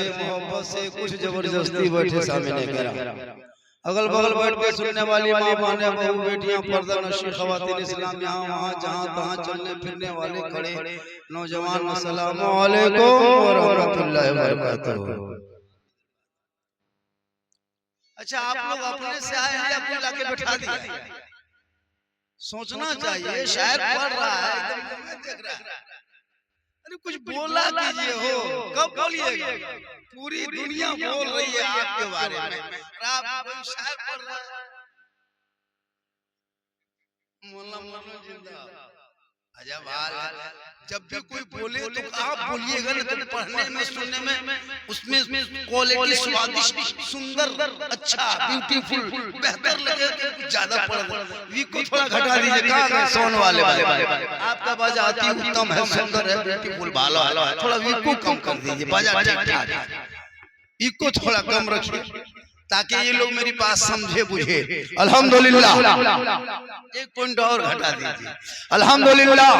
से मोहब्बत से कुछ जबरदस्ती बैठे सामने करा। अगल बगल बैठ के सुनने वाली माँ बहनें बहू बेटियां पर्दा नशी खवातीन इस्लाम यहाँ वहाँ जहाँ तहाँ चलने फिरने वाले खड़े नौजवान अस्सलाम वालेकुम व रहमतुल्लाहि व बरकातहू। अच्छा आप लोग अपने से आए हैं या कोई लाके बैठा दिया? सोचना चाहिए, शायद पढ़ रहा है एकदम देख रहा है। अरे कुछ बोला कीजिए हो, कब बोलिएगा? पूरी दुनिया बोल रही है आपके बारे में, आप कोई शायर पढ़ रहा है। मोहल्ला मोहल्ला जिंदा अजब हाल है। जब भी कोई बोले तो आप बोलिएगा ना, तो पढ़ने में सुनने में उसमें क्वालिटी स्वादिष्ट सुंदर अच्छा ब्यूटीफुल बेहतर लगे तो कुछ ज्यादा पढ़ वी को थोड़ा घटा दीजिए। कहाँ है सोन वाले आपका बाजा अति उत्तम है, सुंदर है, ब्यूटीफुल भालो है, थोड़ा वी को कम कर दीजिए, बाजा ठीक ठाक है, इसको थोड़ा कम रखिए ताकि ये लोग मेरी बात समझे बुझे। अल्हम्दुलिल्लाह एक पॉइंट और घटा दीजिए। अल्हम्दुलिल्लाह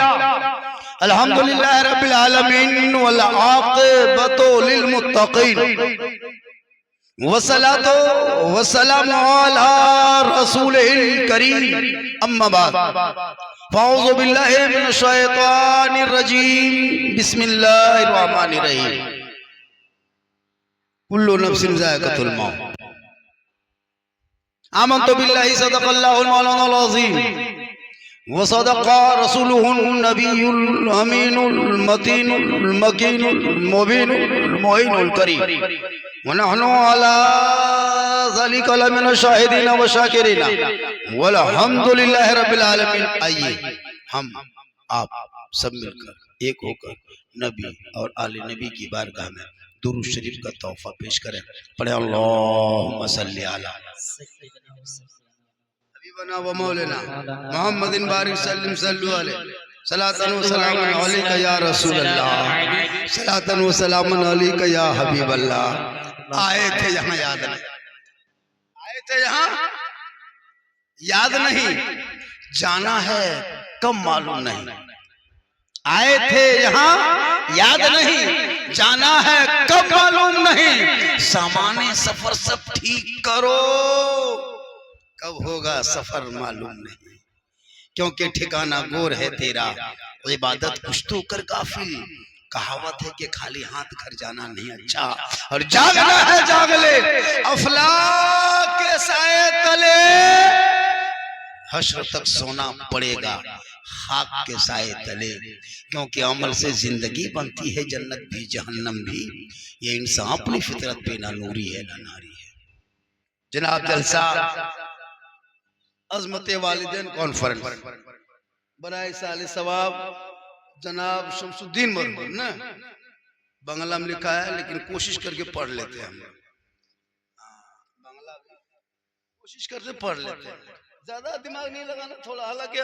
अल्हम्दुलिल्लाह रब्बिल आलमीन वल आक़िबतु लिल मुत्तक़ीन वस्सलातु वस्सलामु अला रसूलिल करीम अम्मा बाद फ़अऊज़ु बिल्लाहि मिनश शैतानिर रजीम बिस्मिल्लाहिर रहमानिर रहीम कुल्लु नफ्सिन ज़ाइक़तुल मौत आमन्तु बिल्लाहि सदक़ल्लाहुल मौलानाल अज़ीम व सदक़ा रसूलुहुन नबियुल अमीनुल मतीनुल मकीनुल मुबीनुल मुईनुल करीम व नहनु अला ज़ालिका लमिन शाहिदीन व शाकिरीन वल्हम्दुलिल्लाहि रब्बिल आलमीन। आइए हम आप सब मिलकर एक होकर नबी और आले नबी की बारगाह में दुरूद शरीफ का तोहफा पेश करें। पढ़े अल्लाहुम्मा सल्ली अला हबीबना व मौलाना मुहम्मदिन बारिक सल्लिम सल्लु अलैहि सलातन व सलामन अलैका या रसूल अल्लाह सलातन व सलामन अलैका या हबीब अल्लाह। आए थे यहाँ याद नहीं, आए थे यहाँ याद नहीं, जाना है कब मालूम नहीं। आए थे यहाँ याद नहीं, जाना है कब मालूम नहीं। सामान्य सफर सब ठीक करो, कब होगा सफर मालूम नहीं। क्योंकि ठिकाना गोर है तेरा, इबादत कुछ तो कर गाफिल। कहावत है कि खाली हाथ घर जाना नहीं अच्छा, और जागना है जाग ले अफलाक के साए तले। हश्र तक सोना पड़ेगा खाक के साए तले, क्योंकि अमल से जिंदगी बनती है जन्नत भी जहन्नम भी। ये इंसान अपनी फितरत पे ना नूरी है ना नारी है। जनाब जलसा अज़मत वालिदैन कॉन्फ्रेंस बराए साले सवाब जनाब शमसुद्दीन मरहूम ना बांग्ला में लिखा है, लेकिन कोशिश करके पढ़ लेते हैं हम बांग्ला कोशिश करके पढ़ लेते हैं, ज्यादा दिमाग नहीं लगाना थोड़ा। हालांकि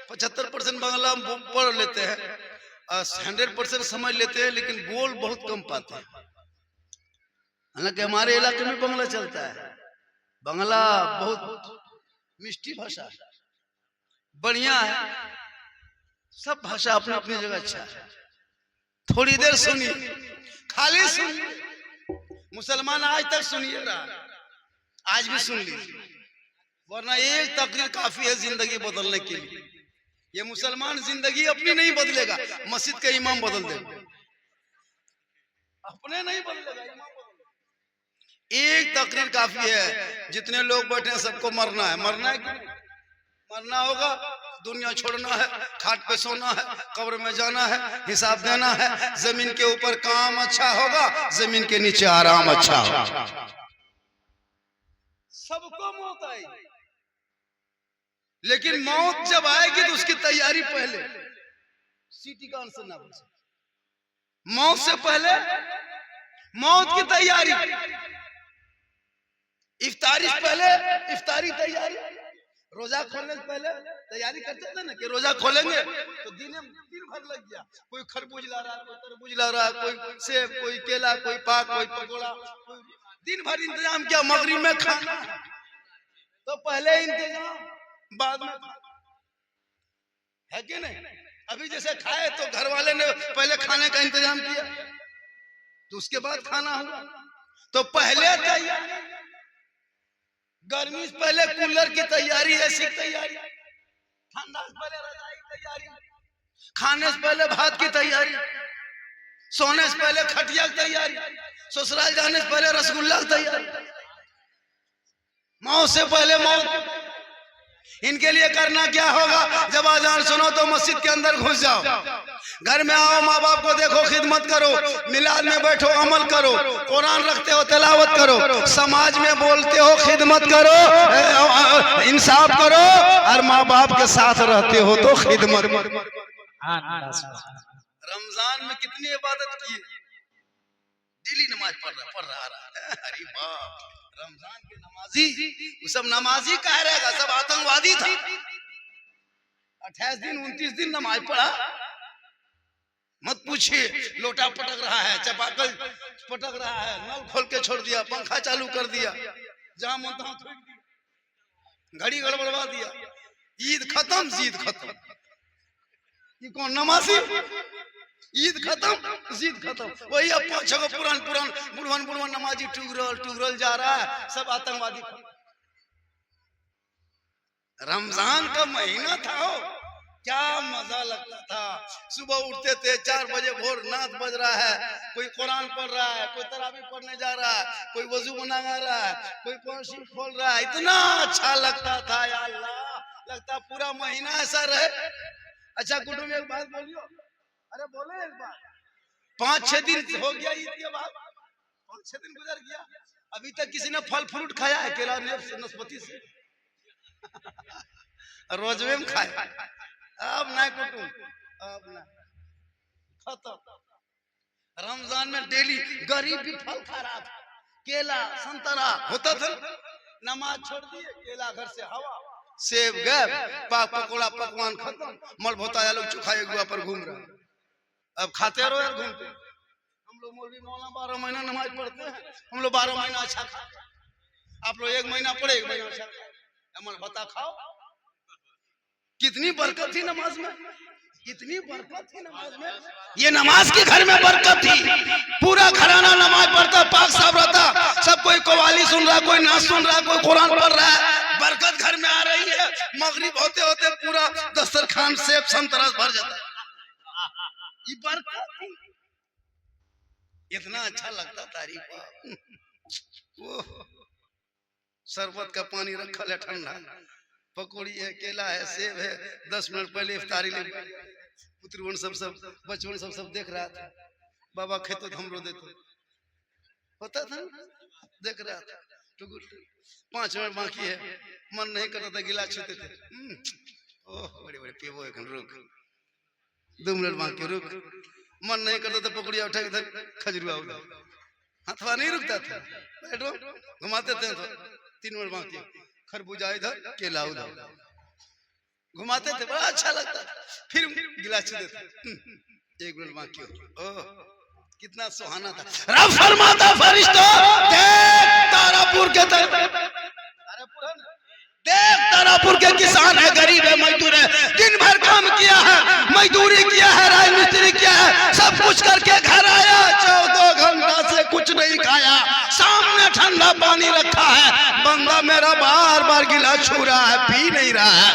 75% बांग्ला हम पढ़ लेते हैं, 100% समझ लेते हैं, लेकिन बोल बहुत कम पाते हैं। हालांकि हमारे इलाके में बांग्ला चलता है, बांग्ला बहुत मिष्टी भाषा बढ़िया है, सब भाषा अपनी अपनी जगह अच्छा है। थोड़ी देर सुनिए, खाली सुनिए। मुसलमान आज तक सुनिए रहा, आज भी सुन लीजिए, वरना एक तकरीर काफी है जिंदगी बदलने के लिए। ये मुसलमान जिंदगी अपनी नहीं बदलेगा, मस्जिद का इमाम बदल देगा, अपने नहीं बदलेगा, इमाम बदलेगा। एक तकरीर काफी है। जितने लोग बैठे हैं सबको मरना है, मरना है कि मरना होगा, दुनिया छोड़ना है, खाट पे सोना है, कब्र में जाना है, हिसाब देना है। जमीन के ऊपर काम अच्छा होगा, जमीन के नीचे आराम अच्छा होगा। सबको मौत आएगी, लेकिन मौत जब आएगी तो उसकी तैयारी पहले। सीटी का आंसर ना बचे, मौत से पहले मौत की तैयारी, इफ्तारी से पहले इफ्तारी तैयारी। रोजा खोलने से पहले तैयारी करते थे ना कि रोजा खोलेंगे तो दिन भर लग गया। कोई खरबूज ला रहा है, कोई तरबूज ला रहा है, कोई सेब, कोई केला, कोई पाक, कोई पकोड़ा, दिन भर इंतजाम किया। मगरिब में खाना तो पहले इंतजाम, बाद में है कि नहीं? अभी जैसे खाए तो घर वाले ने पहले खाने का इंतजाम किया, तो उसके बाद खाना होगा। तो पहले तैयारी, गर्मी से पहले कूलर की तैयारी, एसी की तैयारी, ठंडा से पहले रजाई की तैयारी, खाने से पहले भात की तैयारी, सोने से पहले खटिया की तैयारी, ससुराल जाने से पहले रसगुल्ला की तैयारी, मौत से पहले मौत। इनके लिए करना क्या होगा? जब आजान सुनो तो मस्जिद के अंदर घुस जाओ, घर में आओ, माँ बाप को देखो, खिदमत करो, मिलाद में बैठो, अमल करो, कुरान रखते हो, तिलावत करो, समाज में बोलते हो, खिदमत करो, इंसाफ करो, और माँ बाप के साथ रहते हो तो खिदमत। रमजान में कितनी इबादत की, डेली नमाज पढ़ रहा अरे बाप, रमजान के नमाजी, वो सब नमाजी कह रहेगा, सब आतंकवादी था। 28 दिन 29 दिन नमाज पढ़ा, मत पूछिए। लोटा पटक रहा है, चपाकल पटक रहा है, नल खोल के छोड़ दिया, पंखा चालू कर दिया, जहां मन तहां थूक दिया, घड़ी गड़बड़वा दिया, ईद खत्म, जीद खत्म। ये कौन नमाजी? ईद खत्म, जीद खत्म। वही अब 5-6 पुरान बुढ़वन नमाजी टुगरल जा रहा है, सब आतंकवादी। रमजान का महीना था हो, क्या मजा लगता था। सुबह उठते थे 4 बजे भोर, नाद बज रहा है, कोई कुरान पढ़ रहा है, कोई तरावी पढ़ने जा रहा है, कोई वजू बना रहा है, कोई कुरान खोल रहा है। इतना अच्छा लगता था या अल्लाह, लगता पूरा महीना ऐसा रहे। अच्छा गुड्डू में एक बात बोलियो, अरे बोले एक बात, 5-6 दिन हो गया ईद के बाद, 5-6 दिन गुजर गया, अभी तक किसी ने फल फ्रूट खाया है? केला नाशपाती से रोजवे में खाया, अब नहीं कुटुम, अब नहीं, खत्म। रमजान में डेली गरीब भी फल खा रहा था, केला संतरा होता था, नमाज छोड़ दिए, केला घर से हवा, सेब गए, पकोड़ा पकवान खत्म, मल भोताया लोग चुखाए गुआ पर घूम रहे। अब खाते रहो यार, घूमते। हम लोग मौलवी मौलाना 12 महीना नमाज पढ़ते हैं, हम लोग 12 महीना अच्छा खाते, आप लोग 1 महीना पढ़े, 1 महीना अच्छा अमल भत्ता खाओ। कितनी बरकत थी नमाज में, इतनी बरकत थी नमाज में। ये नमाज के घर में बरकत थी, पूरा घराना नमाज पढ़ता, पाक साफ रहता, सब कोई कव्वाली सुन रहा, कोई नाच सुन रहा, कोई कुरान पढ़ रहा है, बरकत घर में आ रही है। मगरिब होते होते पूरा दस्तरखान सेब संतरा भर जाता है, ये बरकत थी। इतना अच्छा लगता तारीफ। वो शरबत का पानी रखा है ठंडा, पकौड़ी है, केला है, सेब है, 10 मिनट पहले इफ्तारी ले, पुत्रगण सब बचपन सब देख रहा था, बाबा खेतो हम लोग देते होता था, देख रहा था। 5 मिनट बाकी है, मन नहीं करता था, गिलास छूते थे, ओह बड़े बड़े पीबो, एक रुक, 2 मिनट बाकी, रुक, मन नहीं करता था, पकौड़िया उठा इधर खजरुआ उधर, हाथवा नहीं रुकता था, बैठो घुमाते थे, तो 3 मिनट बाकी, खरबूजा इधर, केला उधर, घुमाते थे, बड़ा अच्छा लगता था। फिर गिलास छूते थे, 1 मिनट बाकी, ओह कितना सुहाना था। रब फरमाता फरिश्तों, देख तारापुर के देख तारापुर के किसान है, गरीब है, मजदूर है, दिन भर काम किया है, मजदूरी किया है, राजमिस्त्री किया है, सब कुछ करके घर आया, 14 घंटा से कुछ नहीं खाया, सामने ठंडा पानी रखा है, बंदा मेरा बार बार गिलास छू रहा है, पी नहीं रहा है,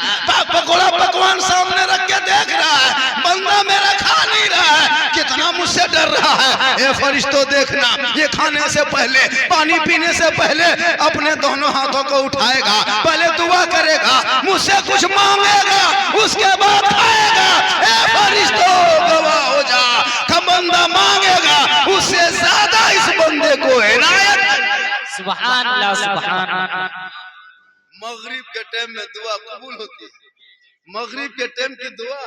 पकोड़ा पकवान सामने रख के देख रहा है, बंदा मेरा खा नहीं रहा है, कितना मुझसे डर रहा है। ए फरिश्तों देखना, ये खाने से पहले, पानी पीने से पहले अपने दोनों हाथों को उठाएगा, पहले दुआ करेगा, मुझसे कुछ मांगेगा, उसके बाद खाएगा। ए फरिश्तों गवाह हो जा, बंदा मांगेगा, उससे ज्यादा इस बंदे को इनायत। सुभान अल्लाह, सुभान अल्लाह। मगरिब के टाइम में दुआ कबूल होती है, मगरिब के टाइम की दुआ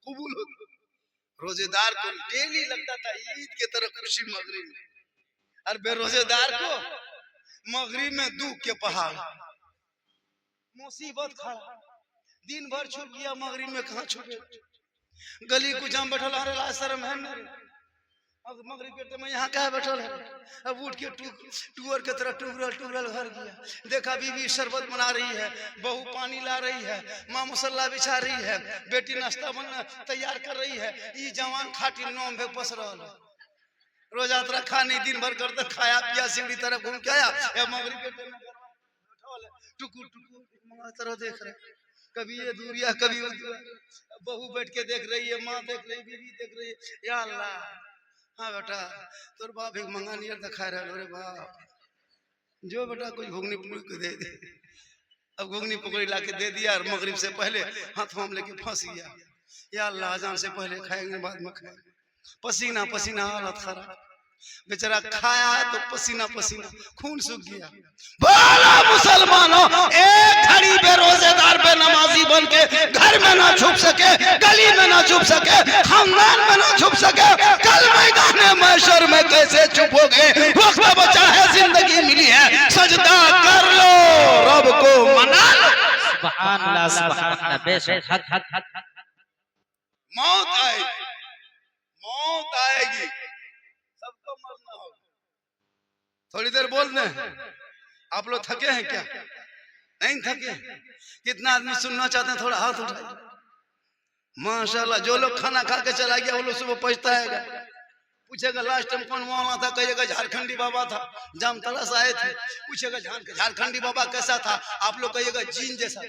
कबूल होती है। रोजेदार को डेली लगता था ईद की तरह खुशी मगरिब में, और बेरोजेदार को मगरिब में दुख के पहाड़, मुसीबत खड़ा, दिन भर छूट गया, मगरिब में कहाँ छूटे, गली कुछ हम बैठल, अरे शर्म है ना, अब मगरिब के टाइम में यहाँ कहाँ बैठल है, अब उठ के टूअर के तरह टुगरल घर गया, देखा बीवी शरबत बना रही है, बहू पानी ला रही है, माँ मसल्ला बिछा रही है, बेटी नाश्ता बना तैयार कर रही है, ये जवान खाटी नौम पे पस रहा है, रोज यात्रा खा नहीं, दिन भर करते खाया पिया, सीढ़ी तरफ घूम के आया, मगरिब के टाइम टुकु टुकु तरह देख रहे, कभी ये दूरिया कभी वो दूरिया, बहू बैठ के देख रही है, माँ देख रही, बीवी देख रही है, या अल्लाह। हाँ बेटा तोर बाप एक मंगा नियर दिखा रहा है, बाप जो बेटा कुछ घुगनी पुगनी को दे दे। अब घुगनी पकड़ी ला के दे दिया और मगरिब से पहले हाथ में लेके फंस गया। या अल्लाह अजान से पहले खाएंगे बाद में खाएंगे, पसीना पसीना हालत खराब, बेचारा खाया है तो पसीना पसीना खून सूख गया। बोला मुसलमानों, एक घड़ी बेरोजेदार पे नमाजी बन के घर में ना छुप सके, गली में ना छुप सके, खानदान में ना छुप सके, कल मैदान महशर में कैसे छुपोगे? वक्त बचा है, जिंदगी मिली है, सजदा कर लो, रब को मना लो। सुभान अल्लाह सुभान अल्लाह, बेशक हक हक हक। मौत आएगी, मौत आएगी, सबको मरना होगा। थोड़ी देर बोल दें, आप लोग थके हैं क्या? नहीं थके? कितना आदमी सुनना चाहते हैं? थोड़ा हाथ उठाइए। माशाल्लाह, जो लोग खाना खा के चला गया वो लोग सुबह पहुंचता है, पूछेगा लास्ट टाइम कौन मौलाना था, कहिएगा झारखंडी बाबा था, जामतला से आए थे। पूछेगा झारखंडी बाबा कैसा था, आप लोग कहिएगा जीन जैसा।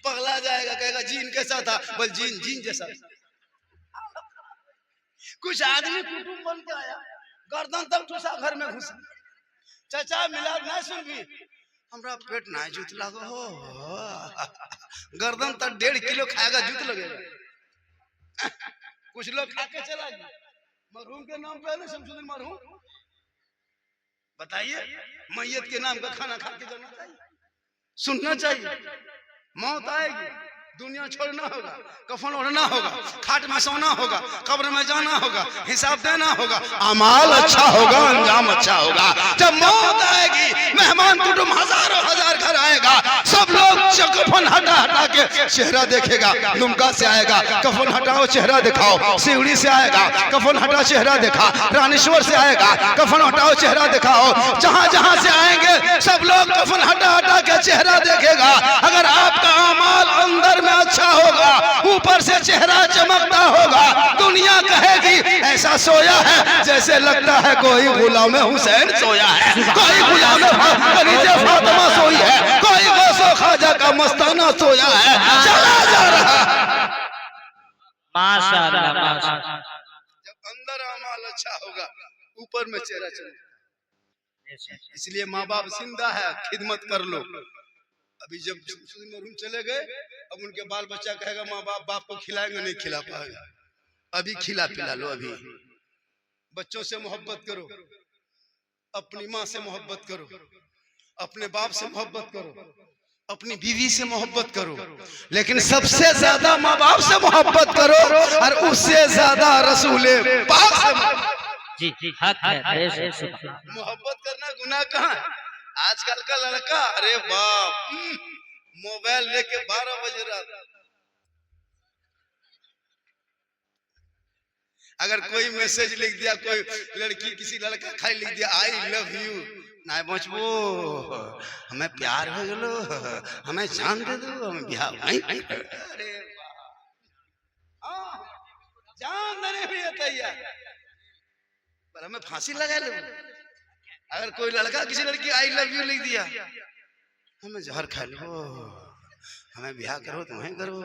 पगला जाएगा, कहेगा जीन कैसा था, बोल जीन जीन जैसा। कुछ आदमी कुटुंब बन के आया, गर्दन तक ठूसा, घर में घुसा, चाचा मिलाद ना सुन भी, हमरा पेट ना जूत लगो हो, गर्दन तक 1.5 किलो खाएगा, जूत लगेगा। कुछ लोग खा के चला गया, मरहूम के नाम पे है ना, शमसुद्दीन मरहूम, बताइए मैयत के नाम का खाना खा के जाना चाहिए, सुनना चाहिए। मौत आएगी, दुनिया छोड़ना होगा, कफन ओढ़ना होगा, खाट में सोना होगा, कब्र में जाना होगा, हिसाब देना होगा, अमाल अच्छा होगा, अंजाम अच्छा होगा। जब मौत आएगी, मेहमान कुटुंब हजारों हजार घर आएगा, सब लोग कफन हटा हटा के चेहरा देखेगा। दुमका से आएगा, कफन हटाओ चेहरा दिखाओ, सिवड़ी से आएगा, कफन हटा चेहरा दिखा, रानेश्वर से आएगा, कफन हटाओ चेहरा दिखाओ, जहां जहां से आएंगे सब लोग कफन हटा हटा के चेहरा देखेगा। अगर आपका अमाल अंदर में अच्छा होगा, ऊपर से चेहरा चमकता होगा, दुनिया कहेगी ऐसा सोया है जैसे लगता है कोई गुलाम हुसैन सोया है, कोई गुलाम खदीजा फातिमा सोई है, कोई गौसो ख्वाजा का मस्ताना सोया है, चला जा रहा है। माशाअल्लाह माशाअल्लाह। जब अंदर अमाल अच्छा होगा, ऊपर में चेहरा चमकता। इसलिए माँ बाप जिंदा है, खिदमत कर लो। अभी जब मरहूम चले गए, अब उनके बाल बच्चा कहेगा माँ बाप को खिलाएंगे, नहीं खिला पाएगा, अभी खिला पिला लो। अभी बच्चों से मोहब्बत करो, अपनी माँ से मोहब्बत करो, अपने बाप से मोहब्बत करो, अपनी बीवी से मोहब्बत करो, लेकिन सबसे ज्यादा माँ बाप से मोहब्बत करो, और उससे ज्यादा रसूले पाक से जी जी हक है। मोहब्बत करना गुनाह कहाँ है? आजकल का लड़का, अरे बाप, मोबाइल लेके 12 बजे रात, अगर कोई मैसेज लिख दिया, कोई लड़की किसी लड़का खाली लिख दिया आई लव यू, ना बचबो, हमें प्यार हो गलो, हमें जान दे दो, हमें ब्याह नहीं। अरे जान देने भी तैयार, पर हमें फांसी लगा लो। अगर कोई लड़का किसी लड़की आई लव यू लिख दिया, हमें जहर खा लो, हमें ब्याह करो, तुम्हें करो।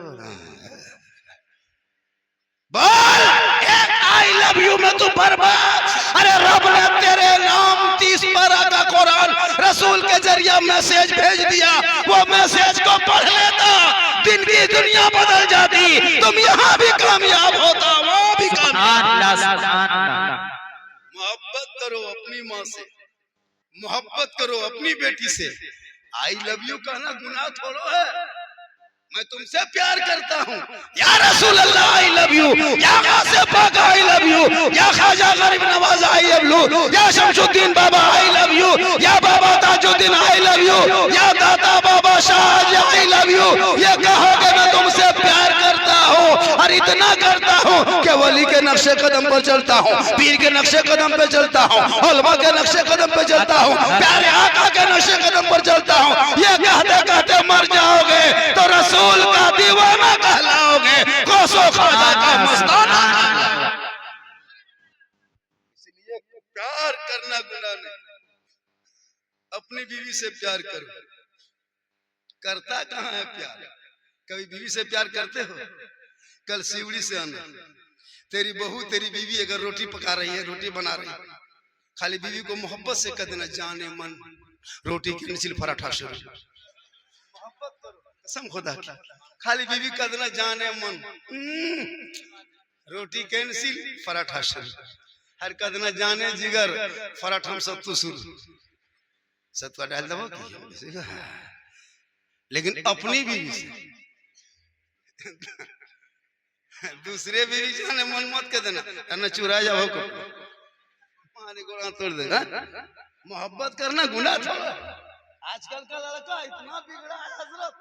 बोल एक आई लव यू में तू बर्बाद। अरे रब ने तेरे नाम 30 पारा का कुरान रसूल के जरिए मैसेज भेज दिया, वो मैसेज को पढ़ लेता, दिन की दुनिया बदल जाती, तुम यहाँ भी कामयाब होता, वो भी कामयाब। मोहब्बत करो अपनी माँ से, मोहब्बत करो अपनी बेटी से। आई लव यू कहना गुनाह थोड़ो है, मैं तुमसे प्यार करता हूँ, या रसूल अल्लाह आई लव यू, या गाज़ी पाक आई लव यू, या ख्वाजा गरीब नवाज आई लव यू, या शमसुद्दीन बाबा आई लव यू, या बाबा ताजुद्दीन आई लव यू, या दाता बाबा शाह आई लव यू, ये कहो कि मैं तुमसे प्यार करता हूँ, और इतना करता हूँ कि वली के नक्शे कदम पर चलता हूँ, पीर के नक्शे कदम पे चलता हूँ, उलमा के नक्शे कदम पे चलता हूँ, प्यारे आका के नक्शे कदम पर चलता हूँ। ये कहते कहते मर जाओगे तो रसूल का दीवाना कहलाओगे, गौसो ख्वाजा का मस्ताना। प्यार करना गुनाह नहीं, अपनी बीवी से प्यार करो। करता कहाँ है प्यार? कभी बीवी से प्यार करते हो? कल सिवड़ी से आना, तेरी बहू तेरी बीवी अगर रोटी पका रही है, रोटी बना रही है, खाली बीवी को मोहब्बत से कह देना, जाने मन रोटी की निचिल पराठा शुरू। मोहब्बत करो, कसम खुदा की। खाली बीवी कह देना, जाने मन रोटी कैंसिल पराठा शुरू। हर कह देना, जाने जिगर पराठा हम सत्तू शुरू। सत्तुआ डाल दो। लेकिन अपनी बीवी से दूसरे बीवी जाने मन मत कर देना, न चुरा जाओ को मारे गोड़ा तोड़ देगा। मोहब्बत करना गुनाह था। आजकल का लड़का इतना बिगड़ा है हजरत,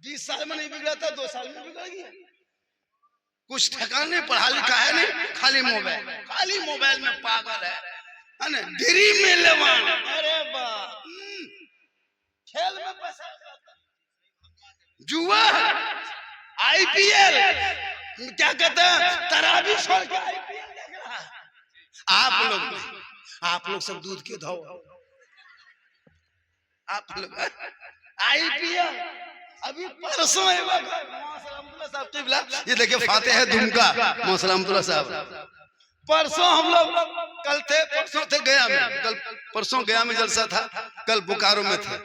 20 साल में नहीं बिगड़ा था, 2 साल में बिगड़ गया। कुछ ठिकाने पढ़ा लिखा है नहीं, खाली मोबाइल में पागल है ना, ड्रीम में लेवान। अरे बाप, खेल में पैसा, जुआ, आईपीएल, क्या कहते हैं, तराबी छोड़ के आईपीएल देख रहा है। आप लोग सब दूध के धो, आप लोग आईपीएल। अभी परसों ये देखिए फाते है दुमका मोहम्मद साहब। परसों हम लोग परसों थे गया में, परसों गया में जलसा था, कल बोकारो में थे,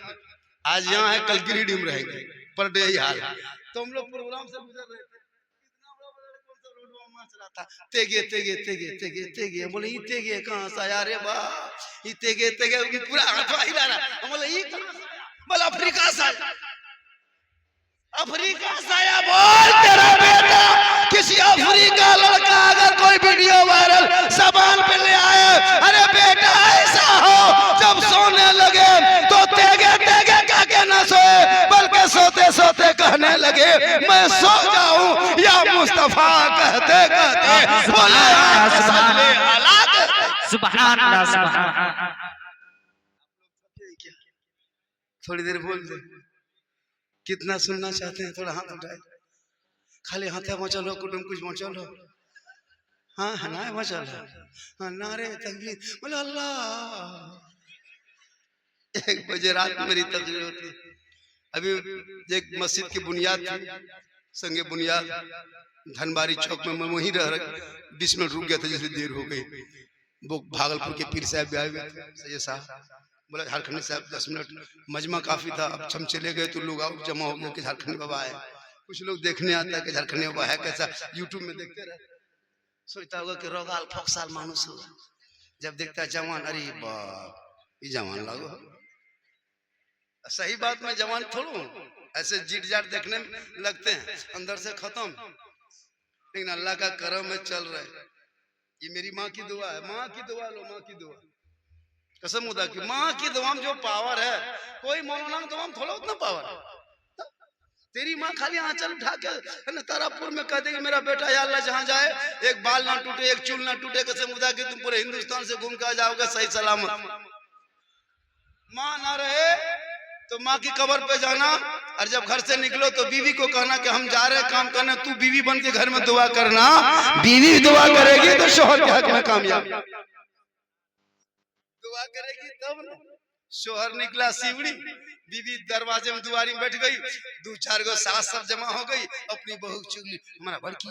आज यहाँ है, कल गिरिडीह में रहेंगे। पर डे ही हाल। तो हम लोग प्रोग्राम से गुजर रहे थे, तेगे तेगे तेगे तेगे तेगे, बोले ये तेगे कहाँ से आया रे बा, ये तेगे तेगे पूरा हाथ हिला रहा। बोले ये बोले अफ्रीका से आया, अफ्रीका से आया। बोल तेरा बेटा किसी अफ्रीका लड़का अगर कोई वीडियो वायरल जबान पे ले आए, अरे बेटा ऐसा हो जब सोने लगे तो तेगे तेगे कह के न सोए, बल्कि सोते सोते कहने लगे मैं सो जाऊं या मुस्तफा कहते कहते बोले सुभान अल्लाह, सुभान। थोड़ी देर बोल दे, कितना सुनना चाहते हैं? थोड़ा हाथ उठाए, खाली हाथ मचलो, कुटुम कुछ मचलो, हाँ ना मचलो, हाँ नारे तकबीर बोले अल्लाह। 1 बजे रात मेरी तकरीर होती। अभी एक मस्जिद की बुनियाद थी, संगे बुनियाद धनबारी चौक में, मैं वहीं रह 20 मिनट रुक गया था, जैसे देर हो गई। वो भागलपुर के पीर साहब भी आए हुए थे, सैयद साहब, बोला झारखंडी साहब 10 मिनट, मजमा काफी था, अब हम चले गए तो लोग आओ जमा हो गए कि झारखंडी बाबा आए। कुछ लोग देखने आता है कि झारखंडी बाबा है कैसा, यूट्यूब में देखते रहे, सोचता होगा कि रोगाल फोकसाल मानुस हो, जब देखता है जवान, अरे बाप ये जवान लागो। सही बात में जवान थोड़ू, ऐसे जीट जाट देखने लगते हैं, अंदर से खत्म। लेकिन अल्लाह का करम में चल रहे। ये मेरी माँ की दुआ है, माँ की दुआ लो, माँ की दुआ, कसम खुदा की, माँ की दुआ में जो पावर है, कोई मौलाना की दुआ में थोड़ा उतना पावर है। तेरी माँ खाली आंचल उठा के तारापुर में कह देगी मेरा बेटा या अल्लाह जहाँ जाए एक बाल ना टूटे, एक चूल ना टूटे, कसम खुदा की तुम पूरे हिंदुस्तान से घूम के आ जाओगे सही सलामत। माँ ना रहे तो माँ की कब्र पे जाना, और जब घर से निकलो तो बीवी को कहना कि हम जा रहे हैं काम करने, तू बीवी बन के घर में दुआ करना। बीवी दुआ करेगी तो शोहर के हक में कामयाब, दुआ करेगी तब ना। शोहर निकला सिवड़ी, बीवी दरवाजे में दुआरी में बैठ गई, 2-4 गो सास सब जमा हो गई, अपनी बहू चुगली हमारा बड़की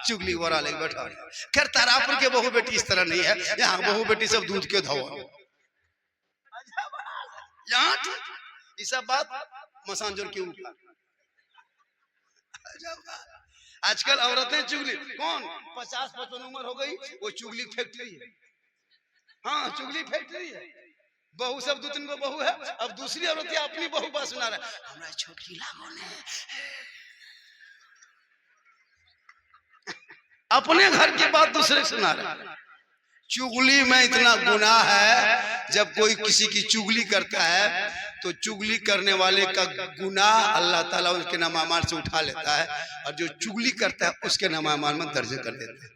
चुगली वरा लेके बैठा। खैर तारापुर के बहू बेटी इस तरह नहीं है, यहाँ बहू बेटी सब दूध के धोआ। यहाँ ये सब बात मसांजर के ऊपर। आजकल औरतें चुगली, कौन 50-55 उम्र हो गई, वो चुगली फैक्ट्री है। हाँ चुगली फैक्ट्री है। बहू सब 2-3 गो बहू है, अब दूसरी औरत अपनी बहू बात सुना रहा है, हमारा छोटकी लागो ने अपने घर की बात दूसरे सुना रहा है। चुगली में इतना गुनाह है, जब कोई किसी की चुगली करता है तो चुगली करने वाले का गुनाह अल्लाह ताला उसके नामामाल से उठा लेता है, और जो चुगली करता है उसके नामामाल में दर्ज कर देता है।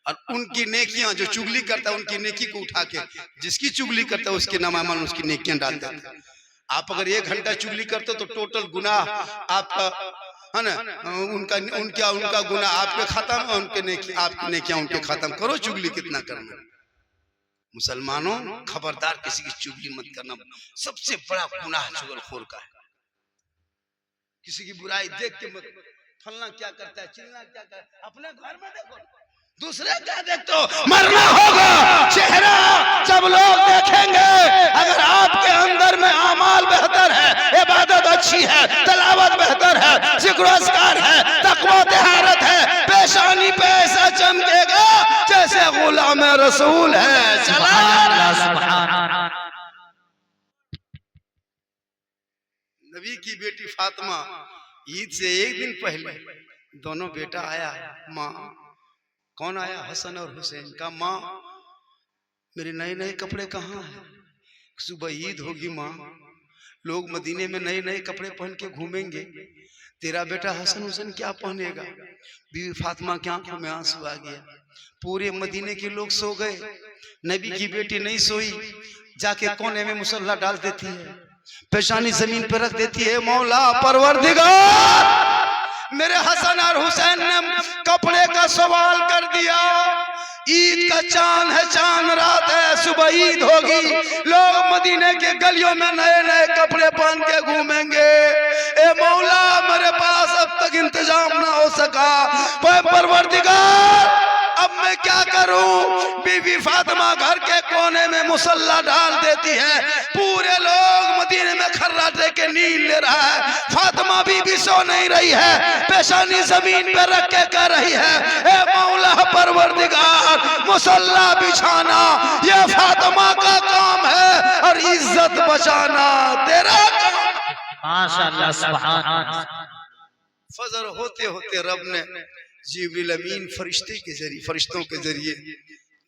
और उनकी नेकियां, जो चुगली करता है उनकी नेकी को उठा के जिसकी चुगली करता है उसके नामामाल में उसकी नेकियां डाल देता है। आप अगर 1 घंटा चुगली करते हो तो टोटल गुनाह आपका है ना, उनका उनका उनका गुनाह आपके खत्म, उनके नेकी आपके नेकियां उनके खत्म। करो चुगली कितना करना। मुसलमानों खबरदार, किसी की चुगली मत करना, सबसे बड़ा गुनाह चुगलखोर का है। किसी की बुराई देख के मत, फलना क्या करता है, चिल्ला क्या करता है, अपने घर में देखो, दूसरे क्या देखते हो। मरना होगा चेहरा जब लोग देखेंगे। अगर आपके अंदर में आमाल बेहतर है, इबादत अच्छी है, तलावत बेहतर है, जिक्र-ओ-अस्कार है, तकवा तहारत है, पेशानी पे ऐसा चमकेगा जैसे गुलाम रसूल है। चला नबी की बेटी फातिमा ईद से एक दिन पहले दोनों बेटा आया। माँ, कौन आया? हसन और हुसैन का। माँ, मेरे नए नए कपड़े कहाँ हैं? सुबह ईद होगी माँ, लोग मदीने में नए नए कपड़े पहन के घूमेंगे, तेरा बेटा हसन हुसैन क्या पहनेगा? बीवी फातिमा की आंखों में आंसू आ गया। पूरे मदीने के लोग सो गए, नबी की बेटी नहीं सोई, जाके कोने में मुसल्ला डाल देती है, पेशानी जमीन पर रख देती है। मौला परवरदिगार, मेरे हसन और हुसैन ने कपड़े का सवाल कर दिया। ईद का चांद है, चांद रात है, सुबह ईद होगी, लोग मदीने के गलियों में नए नए कपड़े पहन के घूमेंगे। ए मौला, मेरे पास अब तक इंतजाम ना हो सका, परवरदिगार अब मैं क्या करूं? बीवी फातिमा घर के कोने में मुसल्ला डाल देती है, पूरे लोग मदीने में खर्राटे के नींद ले रहा है, फातिमा बीबी सो नहीं रही है, पेशानी जमीन पे रख के कह रही है, ए मौला परवरदिगार, मुसल्ला बिछाना ये फातिमा का काम है और इज्जत बचाना तेरा काम। माशाअल्लाह, सुभान अल्लाह। फजर होते होते रब ने जिब्रील अमीन फरिश्तों के जरिए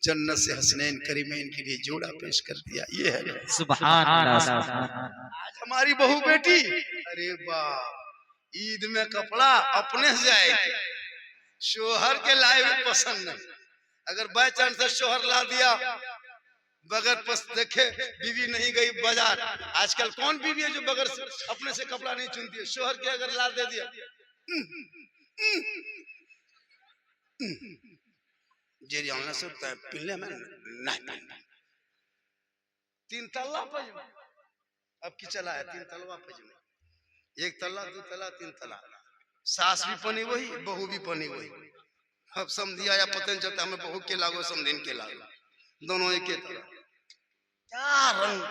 जन्नत से हसनैन करीमैन के लिए जोड़ा पेश कर दिया। ये है सुभान अल्लाह। आज हमारी बहू बेटी, अरे बाप, ईद में कपड़ा अपने से आएगी, शोहर के लाए हुए पसंद नहीं। अगर बाय चांस से शोहर ला दिया बगैर देखे, बीवी नहीं गई बाजार, आजकल कौन बीवी है जो बगैर अपने से कपड़ा नहीं चुनती है? शोहर के अगर ला दे दिया, जेरी आना सकता है पिल्ले में नहीं, तीन तल्ला पजमा अब की चला है, तीन तलवा पजमा, एक तल्ला, दो तल्ला, तीन तल्ला, सास भी पनी वही, बहू भी पनी वही। अब समझिया या पता नहीं चलता, हमें बहू के लागो समझिन के लागो, दोनों एक ही तरह। क्या रंग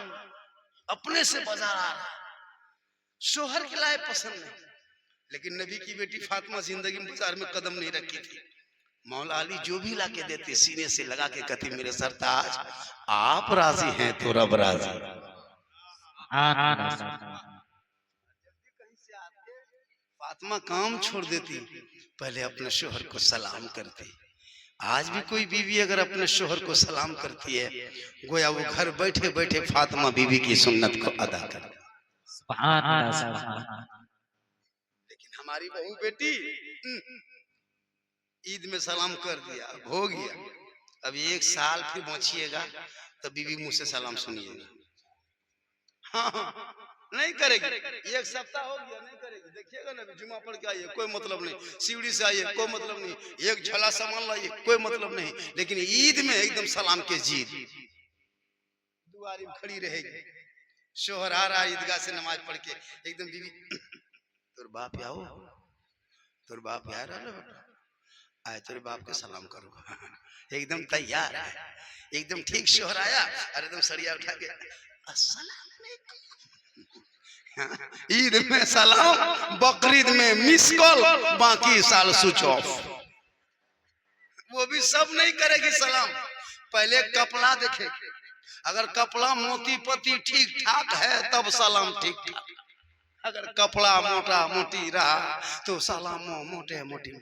अपने से बाजार आ रहा है, शोहर के लाए पसंद नहीं। लेकिन नबी की बेटी फातिमा जिंदगी में बाजार में कदम नहीं रखी थी। मौला अली जो भी लाके देते सीने से लगा के कहती, मेरे सरताज आप राजी हैं तो रब राजी। फातिमा काम छोड़ देती, पहले अपने शोहर को सलाम करती। आज भी कोई बीवी अगर अपने शोहर को सलाम करती है, गोया वो घर बैठे बैठे फातिमा बीवी की सुन्नत को अदा कर। लेकिन हमारी बहू बेटी ईद में सलाम कर दिया, हो गया, अब एक साल फिर पहुंचिएगा तो बीवी मुंह से सलाम सुनिएगा। हाँ, नहीं करेगी, एक सप्ताह हो गया नहीं करेगी, देखिएगा ना, जुमा पढ़ के आइए कोई मतलब नहीं, सीढ़ी से आइए कोई मतलब नहीं, एक झला सामान लाइए कोई मतलब नहीं, लेकिन ईद में एकदम सलाम के जीद, दुआरी में खड़ी रहेगी। शोहर आ रहा ईदगाह से नमाज पढ़ के, एकदम बीवी, तोर बाप आओ, तोर बाप यार बेटा आए, तेरे बाप के सलाम करो, एकदम तैयार है, एकदम ठीक शोहर आया, अरे एकदम सरिया उठा के अस्सलाम वालेकुम। ईद में सलाम, बकरीद में मिस कॉल, बाकी साल स्विच ऑफ। वो भी सब नहीं करेगी सलाम, पहले कपड़ा देखेगी, अगर कपड़ा मोती पति ठीक ठाक है तब सलाम ठीक ठाक, अगर कपड़ा मोटा मोटी रहा तो सलाम मोटे मोटी।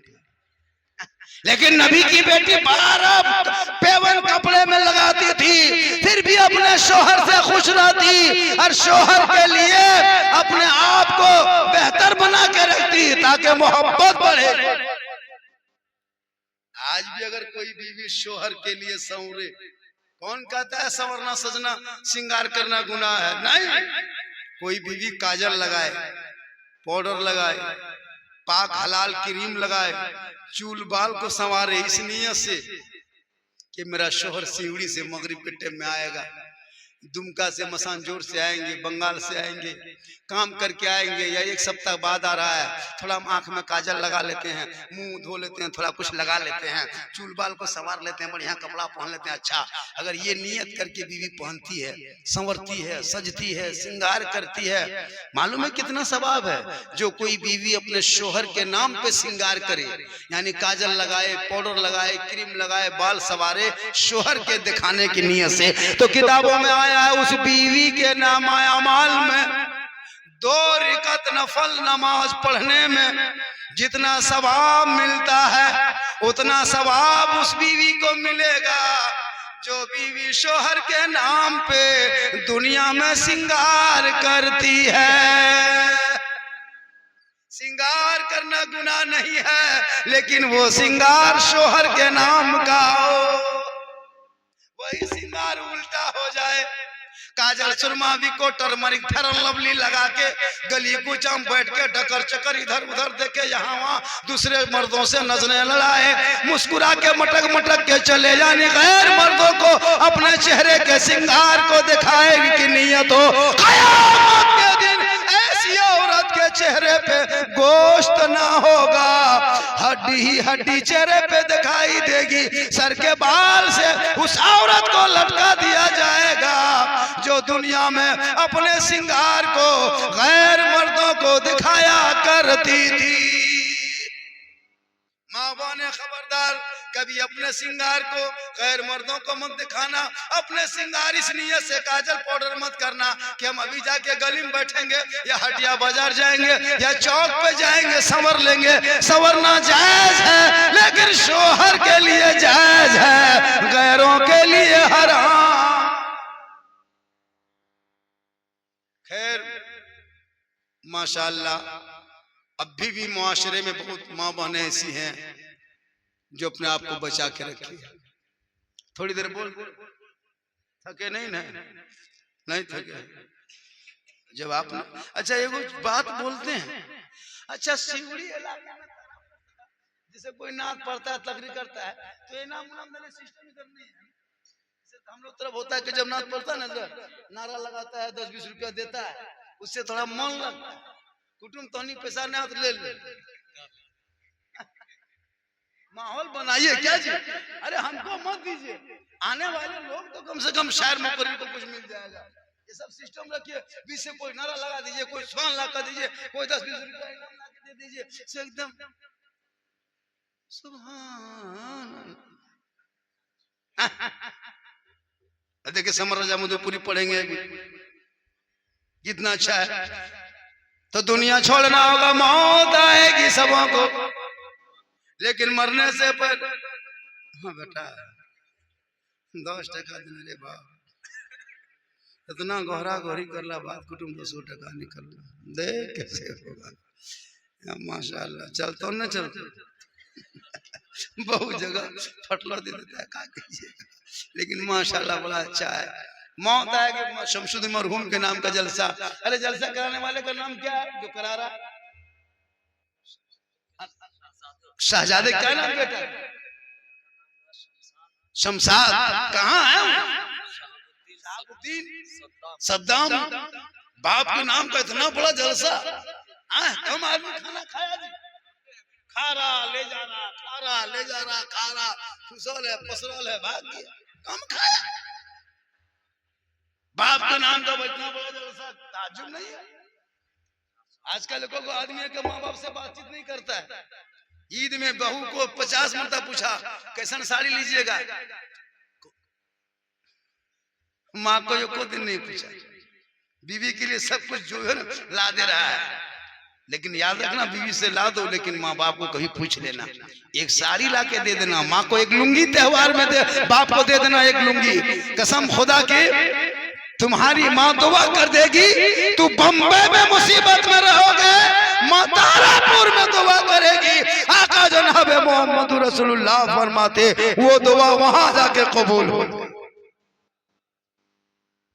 लेकिन नबी की बेटी बारह पेवन कपड़े में लगाती थी, फिर भी अपने शोहर से खुश रहती और शोहर के लिए अपने आप को बेहतर बना के रखती ताकि मोहब्बत बढ़े। आज भी अगर कोई बीवी शोहर के लिए संवरे, कौन कहता है संवरना सजना श्रृंगार करना गुनाह है? नहीं, कोई बीवी काजल लगाए, पाउडर लगाए, पाक हलाल क्रीम लगाए, चूल बाल को संवारे इस नियत से कि मेरा शोहर सिवड़ी से मगरिब के टाइम में आएगा, दुमका से मसानजोर से आएंगे, बंगाल से आएंगे, काम करके आएंगे, या एक सप्ताह बाद आ रहा है, थोड़ा आंख में काजल लगा लेते हैं, मुंह धो लेते हैं, थोड़ा कुछ लगा लेते हैं, चूल बाल को संवार लेते हैं, बढ़िया कपड़ा पहन लेते हैं। अच्छा, अगर ये नियत करके बीवी पहनती है, संवरती है, सजती है, श्रृंगार करती है, मालूम है कितना सवाब है। जो कोई बीवी अपने शोहर के नाम पे श्रृंगार करे, यानी काजल लगाए, पाउडर लगाए, क्रीम लगाए, बाल संवारे शोहर के दिखाने की नियत से, तो किताबों में आया है उस बीवी के नाम अमाल में 2 रकात नफल नमाज पढ़ने में जितना सवाब मिलता है, उतना सवाब उस बीवी को मिलेगा जो बीवी शोहर के नाम पे दुनिया में श्रृंगार करती है। श्रृंगार करना गुनाह नहीं है, लेकिन वो श्रृंगार शोहर के नाम का हो, वही श्रृंगार उल्टा हो जाए। काजल सुरमा विको टर्मरिक फेरन लवली लगा के गली कुचम बैठ के डकर चकर इधर उधर देखे, यहाँ वहाँ दूसरे मर्दों से नजरें लड़ाए, मुस्कुरा के मटक मटक के चले जाने, गैर मर्दों को अपने चेहरे के श्रृंगार को दिखाए की नियत हो। क़यामत के दिन ऐसी औरत के चेहरे पे गोश्त ना होगा, हड्डी ही हड्डी चेहरे पे दिखाई देगी, सर के बाल से उस औरत को लटका दिया जाएगा जो दुनिया में अपने श्रृंगार को गैर मर्दों को दिखाया करती थी। माँ बहने खबरदार, कभी अपने श्रृंगार को गैर मर्दों को मत दिखाना। अपने श्रृंगार इस नियत से काजल पाउडर मत करना कि हम अभी जाके गली में बैठेंगे या हटिया बाजार जाएंगे या चौक पे जाएंगे संवर लेंगे। संवरना जायज है, लेकिन शोहर के लिए जायज है, गैरों के लिए हराम। खैर माशाअल्लाह, अभी भी मुआशरे में बहुत माँ बहनें ऐसी हैं जो अपने आप को बचा के रखी है। थोड़ी देर बोल, थके नहीं ना? नहीं थके। जब आप अच्छा एगो बात बोलते हैं, अच्छा सिवड़ी इलाके में जैसे कोई नाच पढ़ता है, तकरीर करता है, तो ये नाम देने सिस्टम इधर नहीं है। हम लोग तरफ होता है कि जब नाच पढ़ता है ना, तो नारा लगाता है, 10-20 रुपया देता है, उससे थोड़ा मन लगता है। कुटुम तोनी पैसा नाच ले ले, माहौल बनाइए क्या जी? अरे हमको मत दीजिए, आने वाले लोग तो कम से कम शायर मुकर्रिर को कुछ मिल जाएगा। ये सब सिस्टम रखिए, बीच से कोई नारा लगा दीजिए, कोई स्वान ला कर दीजिए, कोई 10-20 रुपया इनाम ला के दे दीजिए, से एकदम सुभान। देखिए समर राजा मधुपुरी पढ़ेंगे, कितना अच्छा है। तो दुनिया छोड़ना होगा, मौत आएगी सबों को, लेकिन मरने से पहले हाँ बेटा 10 टका देने रे बाप, इतना गोहरा गोहरी करला बात कुटुंब 200 टका निकल देख कैसे होगा। माशाल्लाह चल तो न चल बहुत जगह फटलो दे देता है, का कीजिएगा, लेकिन माशाल्लाह बड़ा अच्छा है। मौत आएगी, शमसुद्दीन मरहूम के नाम का जलसा। अरे जलसा कराने वाले का नाम क्या है जो करा रहा? शहजादे क्या नाम बेटा? शमशाद। कहाँ है? सद्दाम। बाप के नाम का इतना बड़ा जलसा। कम आदमी खाना खाया जी, खा रहा ले जा रहा, खा रहा ले जा रहा, खा रहा खुशल है पसरल है, भाग गया, कम खाया। बाप के नाम का इतना बड़ा जलसा, ताज्जुब नहीं है? आजकल को आदमी के माँ बाप से बातचीत नहीं करता है। ईद में बहू को 50 मरतबा पूछा कैसन साड़ी लीजिएगा, माँ को एको दिन नहीं पूछा। बीवी के लिए सब कुछ जो है ला दे रहा है, लेकिन याद रखना बीवी से ला दो, लेकिन माँ बाप को कभी पूछ लेना। एक साड़ी ला के दे देना, माँ को एक लुंगी त्योहार में दे, बाप को दे देना एक लुंगी। कसम खुदा की तुम्हारी माँ दुआ कर देगी, तू बम्बई में मुसीबत में रहोगे, माँ तारापुर में दुआ करेगी। आका जनाब मोहम्मद रसूलुल्लाह फरमाते वो दुआ वहां जाके कबूल हो।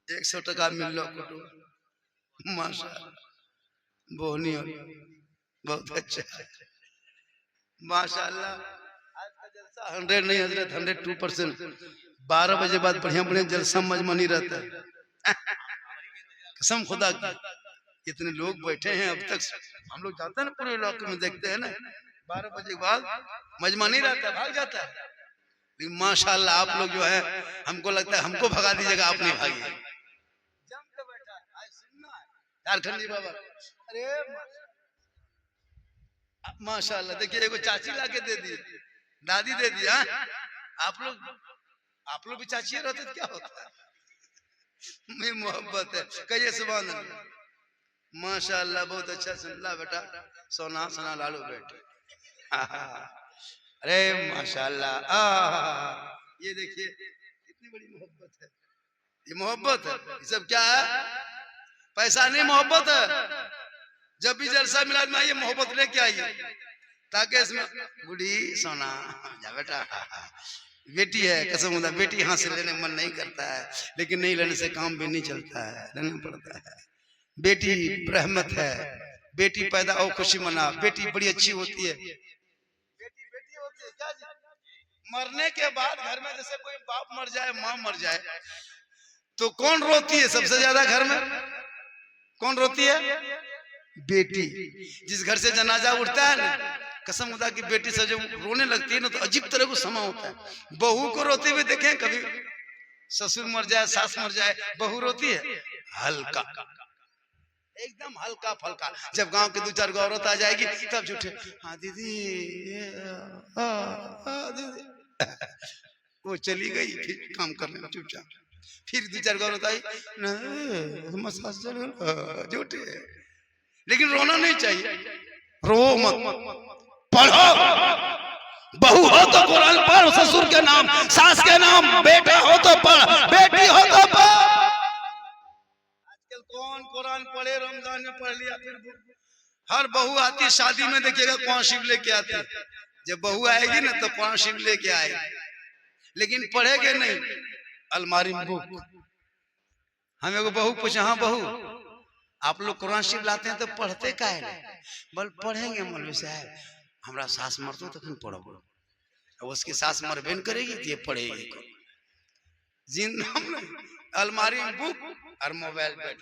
100 टका मिल लो माशाअल्लाह, बोहनी बहुत अच्छा माशाल्लाह। आज का जलसा 100 नहीं हजरत 102%। 12 बजे बाद बढ़िया बढ़िया जलसा मजमनी रहता है। कसम खुदा की इतने लोग बैठे हैं अब तक। हम लोग जाते हैं ना पूरे इलाके में देखते हैं ना 12 बजे के बाद मजमनी रहता है, भाग जाता है। लेकिन माशाल्लाह आप लोग जो है हमको लगता है हमको भगा दीजिएगा, आप नहीं भागी। जम के बैठा है, आज सुनना है झारखंडी बाबा। अरे माशाल्लाह देखिए एगो चाची लाके दे दी, दादी दे दी। आप लोग भी चाची रहते तो क्या होता है। मैं मोहब्बत है कहिए सुभान अल्लाह। माशाल्लाह बहुत अच्छा सुनला बेटा, सोना सोना लालू बेटे। अरे माशाल्लाह ये देखिए कितनी बड़ी मोहब्बत है। ये मोहब्बत है, ये सब क्या है? पैसा नहीं, मोहब्बत है। जब भी जलसा मिलाद में आइए मोहब्बत लेके आइए, ताकि इसमें बूढ़ी सोना जा बेटा। बेटी है कसम खुदा, बेटी हाथ से लेने मन नहीं करता है, लेकिन नहीं लेने से काम भी नहीं चलता है, लेना पड़ता है। बेटी रहमत है, बेटी पैदा हो खुशी मना। बेटी बड़ी अच्छी होती है, बेटी होती है क्या जी? मरने के बाद घर में जैसे कोई बाप मर जाए, माँ मर जाए, तो कौन रोती है सबसे ज्यादा? घर में कौन रोती है? बेटी। जिस घर से जनाजा उठता है ना, कसम खुदा की बेटी से जब रोने लगती है ना तो अजीब तरह को समा होता है। बहू को रोते हुए देखें कभी? ससुर मर जाए, सास मर जाए, बहू रोती है हल्का, एकदम हल्का फल्का। जब गांव के 2-4 गो औरत आ जाएगी तब झूठे हाँ दीदी, दीदी। वो चली गई फिर काम करने में चुपचाप। फिर 2-4 गो औरत आई, मसाज झूठे। लेकिन रोना नहीं चाहिए, रो मत, पढ़ो। बहू हो तो कुरान पढ़ ससुर के नाम, सास के नाम, बेटा हो तो पढ़, बेटी हो तो पढ़। आजकल कौन कुरान पढ़े? रमजान में पढ़ लिया, फिर हर बहू आती है शादी में देखिएगा कौन शिव लेके आती है। जब बहू आएगी ना तो कौन शिव लेके आएगी, लेकिन पढ़ेगे नहीं। अलमारी में बुक। हम एगो बहू पूछे, हाँ बहू आप लोग कुरान शिव लाते हैं तो पढ़ते का है? बोल पढ़ेंगे मौलवी साहब, हमारा सास मरतो तो फिर पढ़ो। अब उसकी सास मरबेन करेगी तो ये पढ़ेगी। जिंदा में अलमारी में बुक और मोबाइल, बैठ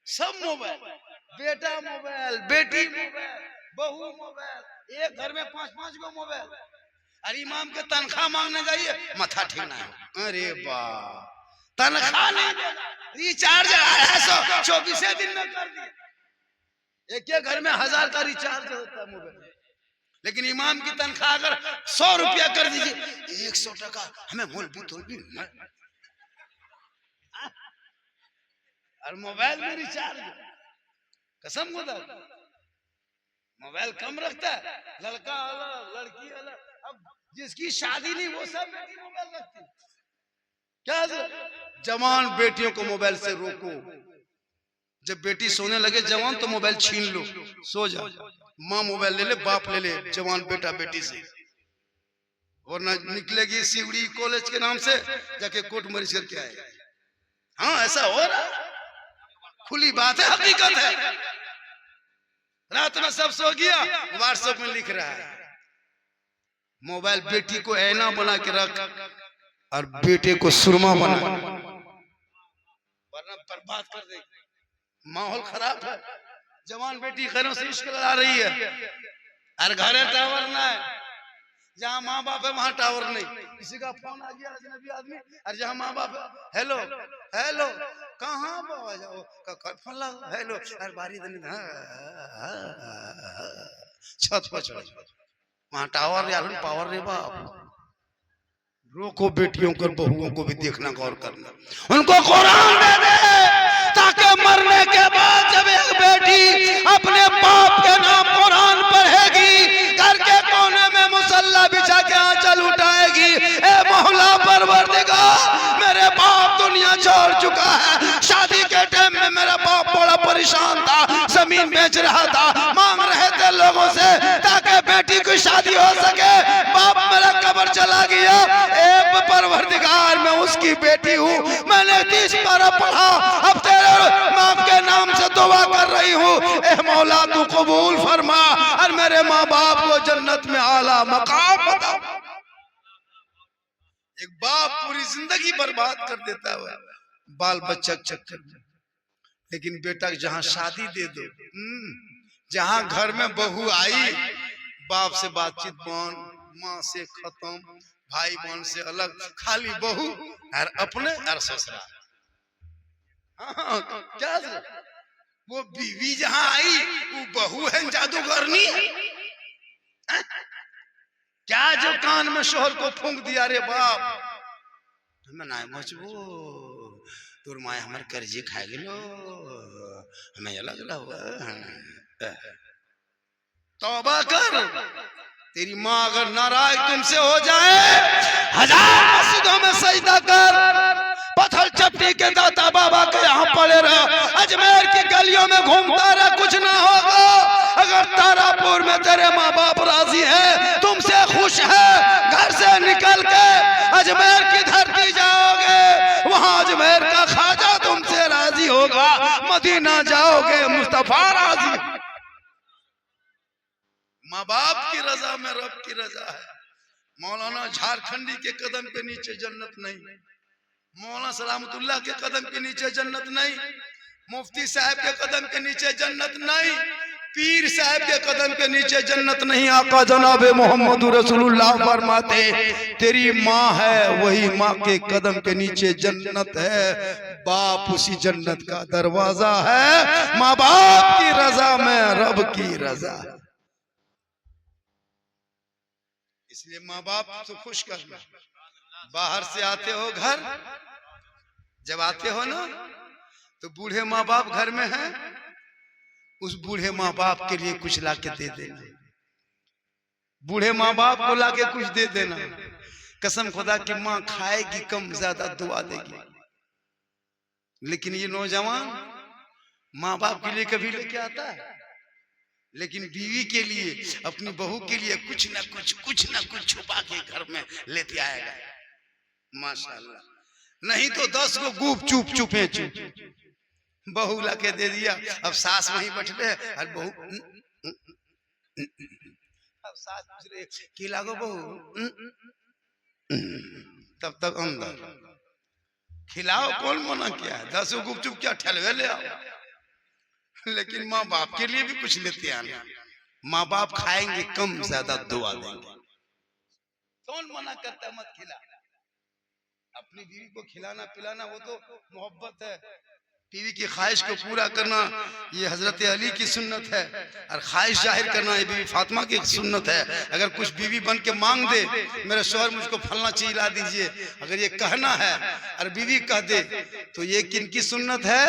सब मोबाइल, बेटा मोबाइल, बेटी मोबाइल, बहू मोबाइल, एक घर में 5-5 गो मोबाइल। और इमाम के तनख्वाह मांगने जाइए, माथा ठीक ना है। अरे वाह, तनख्वाह नहीं देगा, रिचार्ज 24 दिन में कर दिए। एक घर में 1000 का रिचार्ज होता है मोबाइल, लेकिन इमाम की तनख्वाह अगर 100 रुपया कर दीजिए, 100 टका हमें मोलबी और मोबाइल में रिचार्ज। कसम खुदा मोबाइल कम रखता है, लड़का अलग लड़की अलग। अब जिसकी शादी नहीं वो सब बेटी मोबाइल रखती है। क्या जवान बेटियों को मोबाइल से रोको। जब बेटी सोने लगे जवान तो मोबाइल छीन लो, सो जा। माँ मोबाइल ले ले, बाप ले ले, जवान बेटा बेटी से। वरना निकलेगी सीवड़ी कॉलेज के नाम से, जाके कोर्ट मैरिज करके आए। हाँ ऐसा हो रहा, खुली बात है, हकीकत है। रात में सब सो गया, व्हाट्सएप में लिख रहा है। मोबाइल बेटी को ऐना बना के रख और बेटे को सुरमा बना, वरना बर्बाद कर देगी। माहौल खराब है। जवान बेटी घरों से इश्क लगा रही है और घरे टावर ना है। जहाँ माँ बाप है वहाँ टावर नहीं। किसी का फोन आ गया अजनबी आदमी, और जहाँ माँ बाप है हेलो हेलो, कहाँ बाबा जाओ फोन लगा हेलो, और बारी छत पर चढ़, वहाँ टावर यार पावर रे बाप। रोको बेटियों को, बहुओं को भी देखना, गौर करना। उनको कुरान दे दे ताकि मरने के बाद जब एक बेटी अपने बाप के नाम कुरान पढ़ेगी, घर के कोने में मुसल्ला बिछा के आंचल उठाएगी, ए मौला परवरदिगार मेरे बाप दुनिया छोड़ चुका है। शादी के टाइम में मेरा बाप बड़ा परेशान था, जमीन बेच रहा था, मांग रहे थे लोगों से ताकि बेटी की शादी हो सके। बाप मेरा कब्र चला गया, परवरदिगार मैं उसकी बेटी हूँ, मैंने 30 पारा पढ़ा, अब तेरे बाप के नाम से 2 दुआ कर रही हूँ, ए मौला तू कबूल फरमा और मेरे माँ बाप को जन्नत में आला मकाम बता। एक बाप पूरी जिंदगी बर्बाद कर देता है बाल बच्चा के चक्कर में, लेकिन बेटा जहाँ शादी दे दो, जहाँ घर में बहू आई, बाप से बातचीत बंद, माँ से खत्म, भाई बहन से अलग, खाली बहू और अपने और ससुराल। हाँ, क्या वो बीवी जहाँ आई वो बहू है जादूगरनी। क्या जो कान में शोहर को फूंक दिया रे बाप, हमें ना मचबो तोर माए हमारे कर्जे खाए गेलो, हमें अलग हुआ। तौबा कर, तेरी माँ अगर नाराज तुमसे हो जाए, 1000 मस्जिदों में सजदा कर, पत्थर चपटी के दाता बाबा के यहाँ पड़े रहो, अजमेर की गलियों में घूमता रह, कुछ ना होगा। अगर तारापुर में तेरे माँ बाप राजी है, तुमसे खुश है, घर से निकल के अजमेर की धरती जाओगे, वहां अजमेर का खाजा तुमसे राजी होगा। मदीना जाओगे, मुस्तफा राजी। माँ बाप की रजा में रब की रजा है। मौलाना झारखंडी के कदम के नीचे जन्नत नहीं, मौलाना सलामतुल्लाह के कदम के नीचे जन्नत नहीं, मुफ्ती साहब के कदम के नीचे जन्नत नहीं, पीर साहब के कदम के नीचे जन्नत नहीं। आका जनाबे मोहम्मद रसूलुल्लाह फरमाते, तेरी माँ है वही माँ के कदम के नीचे जन्नत है, बाप उसी जन्नत का दरवाजा है। माँ बाप की रजा में रब की रजा, इसलिए माँ बाप तो खुश करना। बाहर से आते हो घर, जब आते हो ना तो बूढ़े माँ बाप घर में हैं, उस बूढ़े माँ बाप के लिए कुछ लाके दे देना, बूढ़े माँ बाप को लाके कुछ दे देना। कसम खुदा की माँ खाएगी कम, ज्यादा दुआ देगी। लेकिन ये नौजवान माँ बाप के लिए कभी लेके आता है, लेकिन बीवी के लिए, अपनी बहू के लिए कुछ ना कुछ छुपा के घर में लेते आएगा। माशाल्लाह। नहीं तो 10 को गुप चुप बहू ला के दे दिया। अब सास वहीं बैठे और बहू, अब सास पूछ रही की लागो बहू, तब तक अंदर खिलाओ, कौन मना किया है? 10 गुप चुप क्या ठलवे ले आओ। लेकिन माँ बाप के लिए भी कुछ लेते आना। माँ बाप खाएंगे कम, ज्यादा दुआ देंगे। कौन मना करता है मत खिला? अपनी बीवी को खिलाना पिलाना वो तो मोहब्बत है। बीवी की ख्वाहिश को पूरा करना ये हजरत अली की सुन्नत है, और ख्वाहिश जाहिर करना ये बीवी फातिमा की सुन्नत है। अगर कुछ बीवी बन के मांग दे, मेरे शौहर मुझको फलना चीज ला दीजिए, अगर ये कहना है और बीवी कह दे तो ये किनकी सुन्नत है?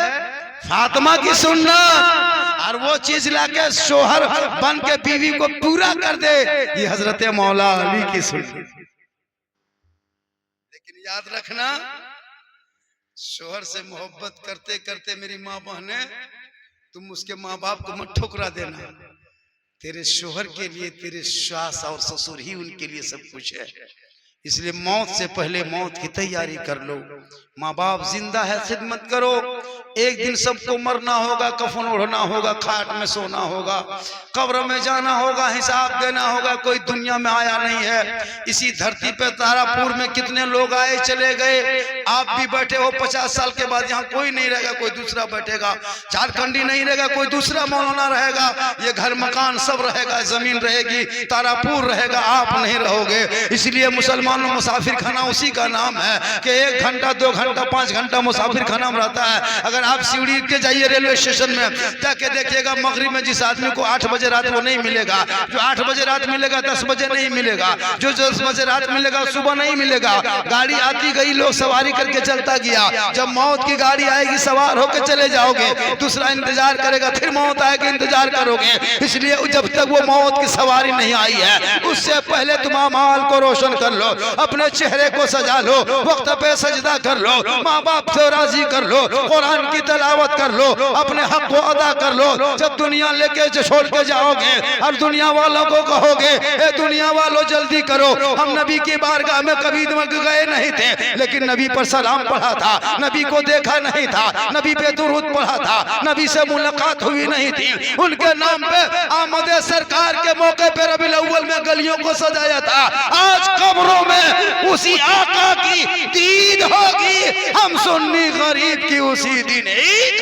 फातिमा की सुन्नत। और वो चीज लाके शौहर बन के बीवी को पूरा कर दे, ये हजरत मौला अली की सुन्नत। लेकिन याद रखना, शोहर से मोहब्बत करते करते मेरी माँ बहने, तुम उसके माँ बाप को मत ठुकरा देना। तेरे शोहर के लिए तेरे सास और ससुर ही उनके लिए सब कुछ है। इसलिए मौत से पहले मौत की तैयारी कर लो। माँ बाप जिंदा है, खिदमत करो। एक दिन सबको मरना होगा, कफन ओढ़ना होगा, खाट में सोना होगा, कब्र में जाना होगा, हिसाब देना होगा। कोई दुनिया में आया नहीं है। इसी धरती पे तारापुर में कितने लोग आए चले गए। आप भी बैठे हो, 50 साल के बाद यहाँ कोई नहीं रहेगा, कोई दूसरा बैठेगा। झारखंडी नहीं रहेगा, कोई दूसरा मौलाना रहेगा। ये घर मकान सब रहेगा, जमीन रहेगी, तारापुर रहेगा, आप नहीं रहोगे। इसलिए मुसलमानों मुसाफिर खाना उसी का नाम है कि 1 घंटा 2 घंटा 5 घंटा मुसाफिर खाना में रहता है। अगर आप सीढ़ी के जाइए रेलवे स्टेशन में, जाके देखिएगा मगरिब में जिस आदमी को 8 बजे रात वो नहीं मिलेगा, जो 8 बजे रात मिलेगा 10 बजे नहीं मिलेगा, जो 10 बजे रात मिलेगा सुबह नहीं मिलेगा। गाड़ी आती गई, लोग सवारी करके चलता गया। जब मौत की गाड़ी आएगी सवार होकर चले जाओगे, दूसरा इंतजार करेगा, फिर मौत आएगी, इंतजार करोगे। इसलिए जब तक वो मौत की सवारी नहीं आई है, उससे पहले तुम अमाल को रोशन कर लो, अपने चेहरे को सजा लो, वक्त पे सजदा कर लो, माँ बाप से राजी कर लो, कुरान की तलावत कर लो, अपने हक को अदा कर लो। जब दुनिया लेके छोड़ के जाओगे और दुनिया वालों को कहोगे ए दुनिया वालों जल्दी करो, हम नबी की बारगाह में कभी गए नहीं थे, लेकिन नबी पर सलाम पढ़ा था, नबी को देखा नहीं था, नबी पे दुरूद पढ़ा था, नबी से मुलाकात हुई नहीं थी, उनके नाम पे आमद सरकार के मौके पे रबीउल अव्वल में गलियों को सजाया था। आज कब्रों में उसी आका की दीद होगी, हम सुन्नी गरीब की उसी दिन ईद।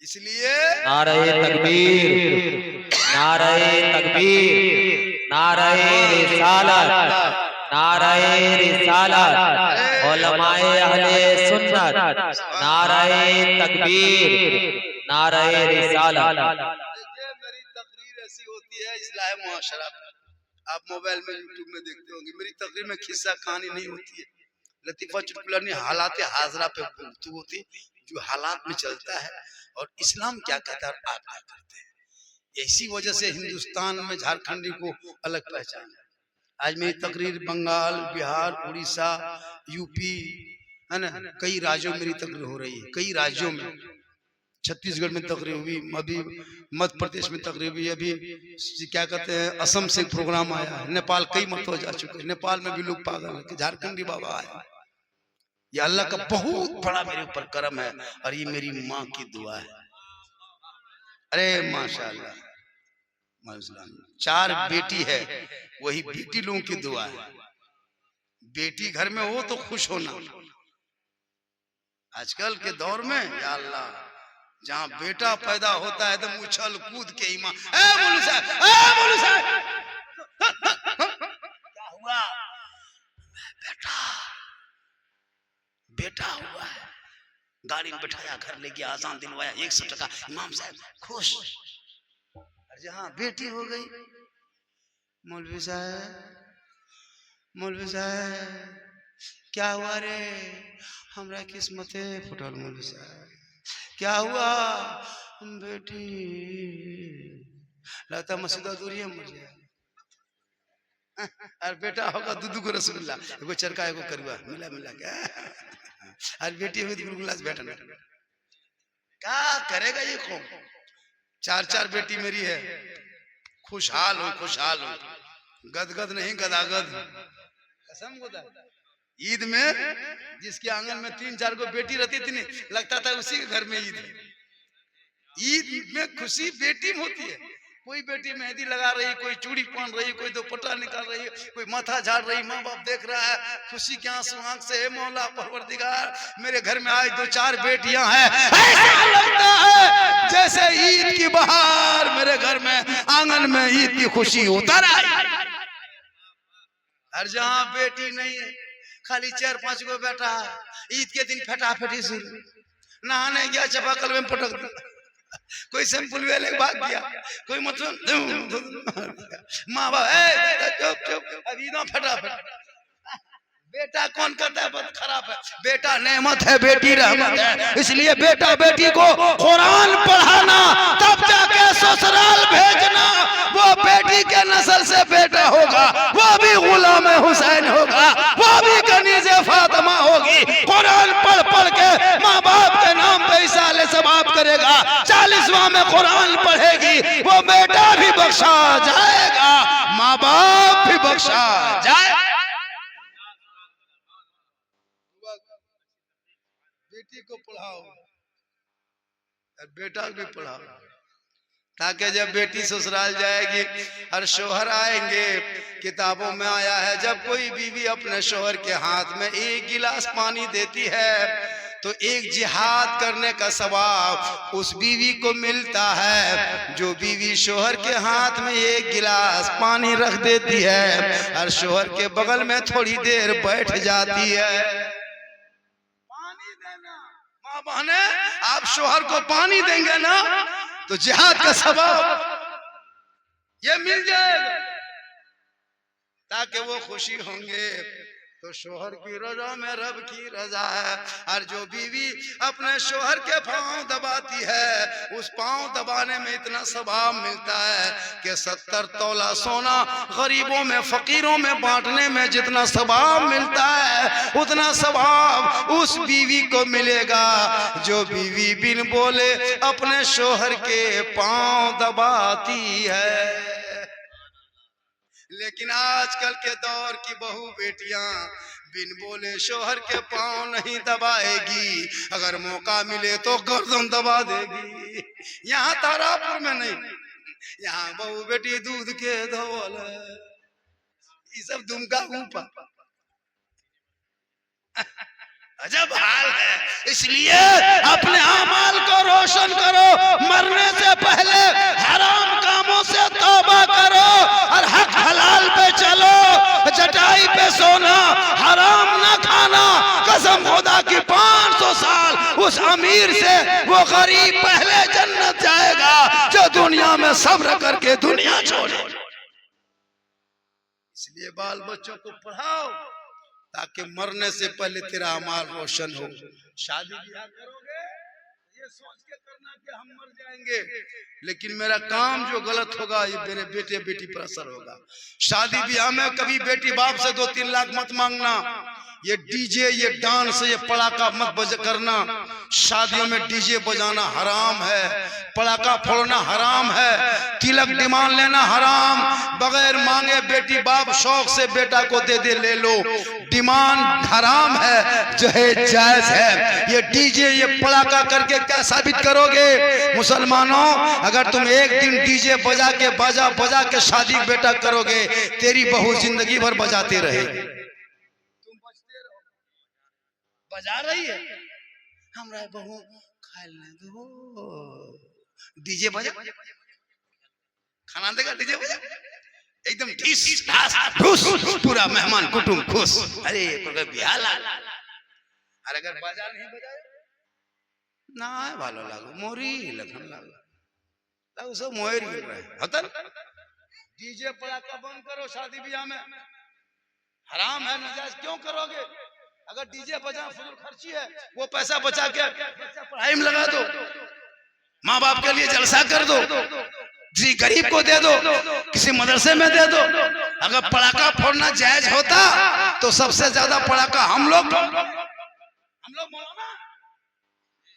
इसलिए नारे तकबीर, नारे तकबीर, नारे रिसालत, नारे रिसालत, उलमाए अहले सुन्नत, नारे तकबीर, नारे रिसालत। मेरी तकरीर ऐसी होती है इस्लाह मुआशरा। आप मोबाइल में यूट्यूब में देखते होंगे, मेरी तकरीर में किस्सा कहानी नहीं होती है, लतीफा चुटकुला नहीं, हालात हाजरा पे गुफ्तगू होती, जो हालात में चलता है और इस्लाम क्या कहता है और आप क्या करते हैं। इसी वजह से हिंदुस्तान में झारखंडी को अलग पहचान है। आज मेरी तकरीर बंगाल, बिहार, उड़ीसा, यूपी है ना, कई राज्यों में मेरी तकरीर हो रही है, कई राज्यों में। छत्तीसगढ़ में तकरीर हुई, अभी मध्य प्रदेश में तकरीर हुई, अभी क्या कहते हैं असम से प्रोग्राम आया है, नेपाल कई मत हो जा चुके, नेपाल में भी लोग पागल है कि झारखंडी बाबा आए। ये अल्लाह का बहुत बड़ा मेरे ऊपर करम है और ये मेरी माँ की दुआ है। अरे माशाल्लाह, 4 बेटी है, वही बेटी लोगों की दुआ है। बेटी घर में हो तो खुश होना। आजकल के दौर में या अल्लाह, जहाँ बेटा पैदा होता है तो उछल कूद के ईमान, क्या हुआ? बेटा हुआ है, गाड़ी में बैठाया, घर ले गया, आजान दिलवाया, 100 टका, इमाम साहब खुश। और जहाँ बेटी हो गई, मौलवी साहब क्या हुआ रे? हमरा किस्मते फुटल। मौलवी साहब क्या हुआ? बेटी लगता मस्जिद दूरी है मुझे। और बेटा होगा दूध को रसगुल्ला, एगो चरका एगो करुआ, मिला क्या। और बेटी हुई गुलगुला से बैठना, क्या करेगा ये कौन? 4 बेटी मेरी है, खुशहाल हो, गदगद नहीं गदागद। कसम खुदा, ईद में जिसके आंगन में 3-4 को बेटी रहती थी, नहीं लगता था उसी के घर में ईद है। ईद में खुशी बेटी में होती है। कोई बेटी मेहंदी लगा रही, कोई चूड़ी पहन रही, कोई दुपट्टा निकाल रही है, कोई माथा झाड़ रही, माँ बाप देख रहा है, खुशी के आंसू आंख से, हे मौला परवरदिगार मेरे घर में आज 2-4 बेटियां हैं। ऐसा लगता है जैसे ईद की बहार मेरे घर में आंगन में ईद की खुशी उतर आई। हर जहाँ बेटी नहीं है, खाली 4-5 को बेटा है, ईद के दिन फटाफटी शुरू, नहाने गया चापाकल में पटक दिया, कोई सैंपल ले भाग गया, कोई मतलब माँ बाप चुप अभी ना फटाफट। बेटा कौन कहता है बहुत खराब है? बेटा नेमत है, बेटी रहमत है। इसलिए बेटा बेटी को कुरान पढ़ाना, तब जाके ससुराल भेजना। वो बेटी के नस्ल से बेटा होगा, वो भी गुलाम हुसैन होगा, वो भी कनीज़े फातिमा होगी। कुरान पढ़ पढ़ के माँ बाप के नाम पे इसाले सवाब करेगा। 40वां में कुरान पढ़ेगी, वो बेटा भी बख्शा जाएगा, माँ बाप भी बख्शा जाए। बेटी को पढ़ाओ और बेटा भी पढ़ाओ, ताकि जब बेटी ससुराल जाएगी और शोहर आएंगे, किताबों में आया है जब कोई बीवी अपने शोहर के हाथ में 1 गिलास पानी देती है तो एक जिहाद करने का सवाब उस बीवी को मिलता है। जो बीवी शोहर के हाथ में 1 गिलास पानी रख देती है और शोहर के बगल में थोड़ी देर बैठ जाती है, बहने आप शोहर को पानी देंगे ना तो जिहाद का सवाब ये मिल जाएगा, ताकि वो खुशी होंगे तो शोहर की रजा में रब की रजा है। और जो बीवी अपने शोहर के पांव दबाती है, उस पांव दबाने में इतना सवाब मिलता है कि 70 तोला सोना गरीबों में फकीरों में बांटने में जितना सवाब मिलता है, उतना सवाब उस बीवी को मिलेगा जो बीवी बिन बोले अपने शोहर के पांव दबाती है। लेकिन आजकल के दौर की बहू बेटियां बिन बोले शोहर के पांव नहीं दबाएगी, अगर मौका मिले तो गर्दन दबा देगी। यहाँ तारापुर में नहीं, यहाँ बहू बेटी दूध के धोल, ये सब दुमका ऊपर अजब हाल है। इसलिए अपने अमाल को रोशन करो, मरने से पहले हराम कामों से तौबा करो और हक हलाल पे चलो। चटाई पे सोना, हराम ना खाना, कसम खुदा की 500 साल उस अमीर से वो गरीब पहले जन्नत जाएगा जो दुनिया में सब्र करके दुनिया छोड़े। इसलिए बाल बच्चों को पढ़ाओ ताकि मरने से पहले तेरा अमाल रोशन हो। शादी ब्याह करोगे ये सोच के करना कि हम मर जाएंगे, लेकिन मेरा काम जो गलत होगा ये मेरे बेटे बेटी पर असर होगा। शादी ब्याह में कभी बेटी बाप से 2-3 लाख मत मांगना। ये डीजे, ये डांस, ये पड़ाका मत करना। शादियों में डीजे बजाना हराम है, पड़ाका फोड़ना हराम है, तिलक डिमांड लेना हराम। बगैर मांगे बेटी बाप शौक से बेटा को दे दे ले लो, डिमांड हराम है, जहेज जायज है। ये डीजे, ये पड़ाका करके क्या साबित करोगे? मुसलमानों, अगर तुम एक दिन डीजे बजा के बाजा बजा के शादी बेटा करोगे, तेरी बहू जिंदगी भर बजाते रहेगी। बजा रही है, हमरा बहू खाने दो, डीजे बजा, खाना देगा डीजे बजा, एकदम ढीस ढास ढूस, पूरा मेहमान कुटुंब खुश। अरे ब्याह और अगर बजा नहीं बजाए ना भालो लागो, मोरी लगन लागो, सब मोहर गिर रहे हतन। डीजे पड़ाका बंद करो, शादी ब्याह में हराम है, नजायज क्यों करोगे? अगर डीजे बजा फजूल खर्ची है, वो पैसा बचा के पढ़ाई में लगा दो, माँ बाप के लिए जलसा कर दो, किसी गरीब को दे दो, किसी मदरसे में दे दो। अगर पड़ाका फोड़ना जायज होता तो सबसे ज्यादा पड़ाका हम लोग मौलाना,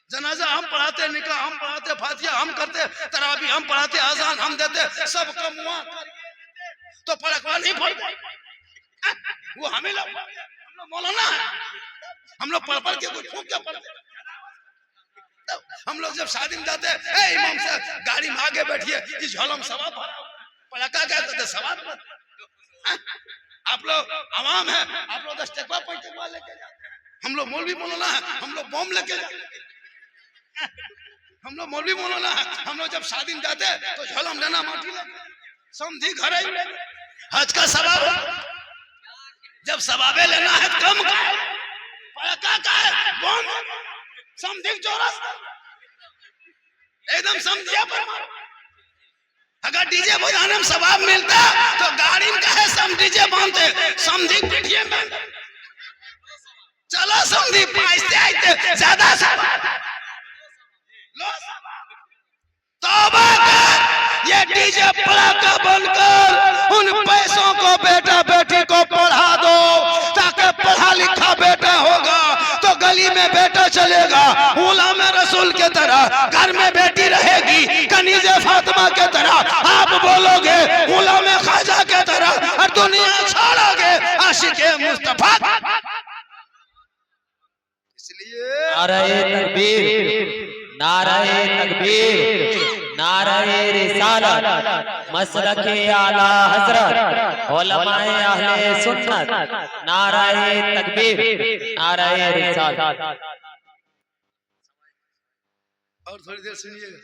जनाजा हम पढ़ाते, निकाह हम पढ़ाते, फातिहा हम करते, तरावी हम पढ़ाते, अजान हम देते, सबका मुआ तो पड़ाका नहीं फोड़ते, वो हमें मौलाना है। हम लोग पढ़ के कुछ फूंक के पढ़ते। हम लोग जब शादी में जाते, इमाम साहब गाड़ी में आगे बैठिए, इस झोलम सवाब पड़ाका कहते थे, सवाब। आप लोग आवाम है, आप लोग 10 टकवा 5 टकवा लेके जाते हैं। हम लोग मौलवी मौलाना है, हम लोग बम लेके जाते हैं। हम लोग मौलवी मौलाना है, हम लोग जब शादी में जाते तो झोलम लेना माटी लेके समझी घर ही हज का सवाब। जब सवाबे लेना है कम का है, पड़ाका का है, बम समझी चौरस एकदम समझिया पर। अगर डीजे बजाने में सवाब मिलता तो गाड़ी में कहे सम डीजे बांधते, समझी पिटिए में चलो समझी पाइते आते ज्यादा सवाब लो। तौबा कर, ये डीजे पड़ाका बनकर उन पैसों को बेटा बेटी को पढ़ा दो, ताकि पढ़ा लिखा बेटा होगा तो गली में बेटा चलेगा, गुलाम रसूल के तरह घर में बेटी रहेगी, कनीज़े फातिमा के तरह आप बोलोगे, गुलाम ख्वाजा के तरह, और दुनिया छोड़ोगे आशिक़े मुस्तफा। इसलिए नारे तकबीर, नारे तकबीर, नारे रिसालत, मसलके आला हजरत, उलमाए अहले सुन्नत, नारे तकबीर, नारे रिसालत। और थोड़ी देर सुनिएगा,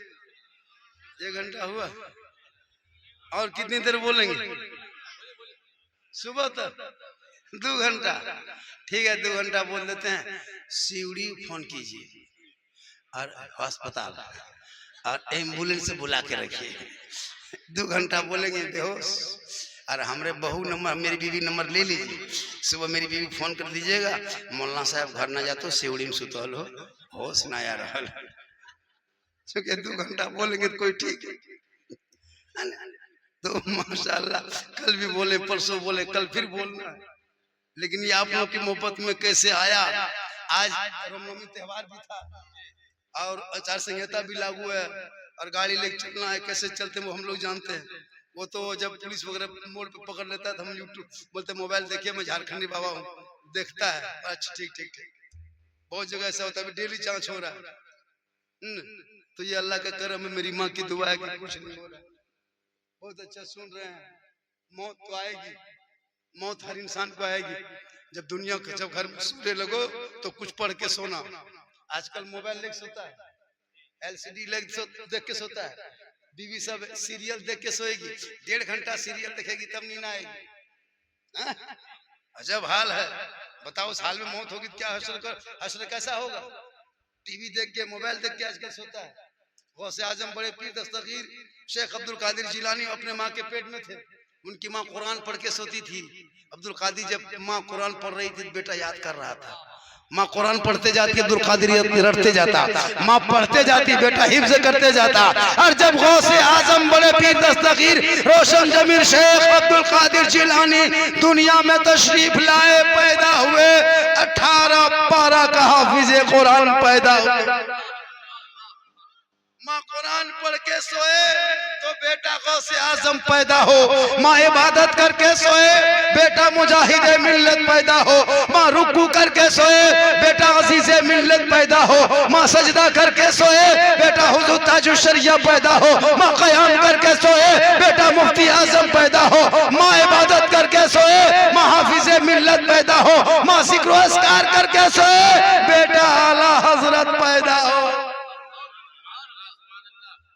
1 घंटा हुआ, और कितनी देर बोलेंगे? सुबह तक 2 घंटा, ठीक है 2 घंटा बोल देते हैं। सीढ़ी फोन कीजिए और अस्पताल और एम्बुलेंस से बुला के रखिए। 2 घंटा बोलेंगे बेहोश, और हमरे बहू नंबर मेरी बीवी नंबर ले लीजिए, सुबह मेरी बीवी फोन कर दीजिएगा, मौलाना साहब घर ना जातो सेवड़ी में सुतल हो, होश ना आ रहा, क्योंकि 2 घंटा बोलेंगे तो कोई ठीक है। तो माशाल्लाह कल भी बोले, परसों बोले, कल फिर बोलना है। लेकिन ये आप लोग की मोहब्बत में कैसे आया। आज रामनवमी त्योहार भी था और आचार संहिता भी लागू है और गाड़ी लेके चलना है, कैसे चलते वो हम लोग जानते हैं। वो तो जब पुलिस वगैरह मोड़ पे पकड़ लेता है तो हम यूट्यूब बोलते मोबाइल देखिए मैं झारखंडी बाबा हूँ, देखता है, अच्छा ठीक ठीक ठीक। बहुत जगह ऐसा होता है, डेली जांच हो रहा है। तो ये अल्लाह का करम है, मेरी माँ की दुआ है कि कुछ नहीं हो रहा है। बहुत अच्छा सुन रहे हैं। मौत तो आएगी, मौत हर इंसान को आएगी। जब दुनिया के जब घर में सोने लगो तो कुछ पढ़ के सोना। आजकल मोबाइल लेके सोता है, LCD देख के सोता है, बीवी सब सीरियल देख के सोएगी, 1.5 घंटा सीरियल देखेगी तब नींद आएगी। अजब हाल है। बताओ उस हाल में मौत होगी क्या हश्र कैसा होगा। टीवी देख के मोबाइल देख के आजकल सोता है। गौसे आजम बड़े पीर दस्तगीर शेख अब्दुल कादिर जिलानी अपने माँ के पेट में थे, उनकी माँ कुरान पढ़ के सोती थी। अब्दुल कादिर जब माँ कुरान पढ़ रही थी बेटा याद कर रहा था, माँ कुरान पढ़ते जाती, अब्दुल कादिर रटते जाता, माँ पढ़ते जाती, बेटा हिफ्ज करते जाता। और जब गौसे आजम बड़े पीर दस्तगीर रोशन जमीर शेख अब्दुल कादिर जिलानी दुनिया में तशरीफ लाए, पैदा हुए, 18 पारा का हाफिज कुरान पैदा हुए। माँ कुरान पढ़ के सोए तो बेटा गौसे आजम पैदा हो, माँ इबादत करके सोए बेटा मुजाहिदे मिल्लत पैदा हो, माँ रुकू करके सोए बेटा अजीज़े मिल्लत पैदा हो, माँ सजदा करके सोए बेटा हुजूर ताजुल शरिया पैदा हो, माँ क़याम करके सोए बेटा मुफ्ती आजम पैदा हो, माँ इबादत करके सोए माँ हाफिज़े मिल्लत पैदा हो, माँ ज़िक्र व अस्कार करके सोए बेटा आला हजरत पैदा हो।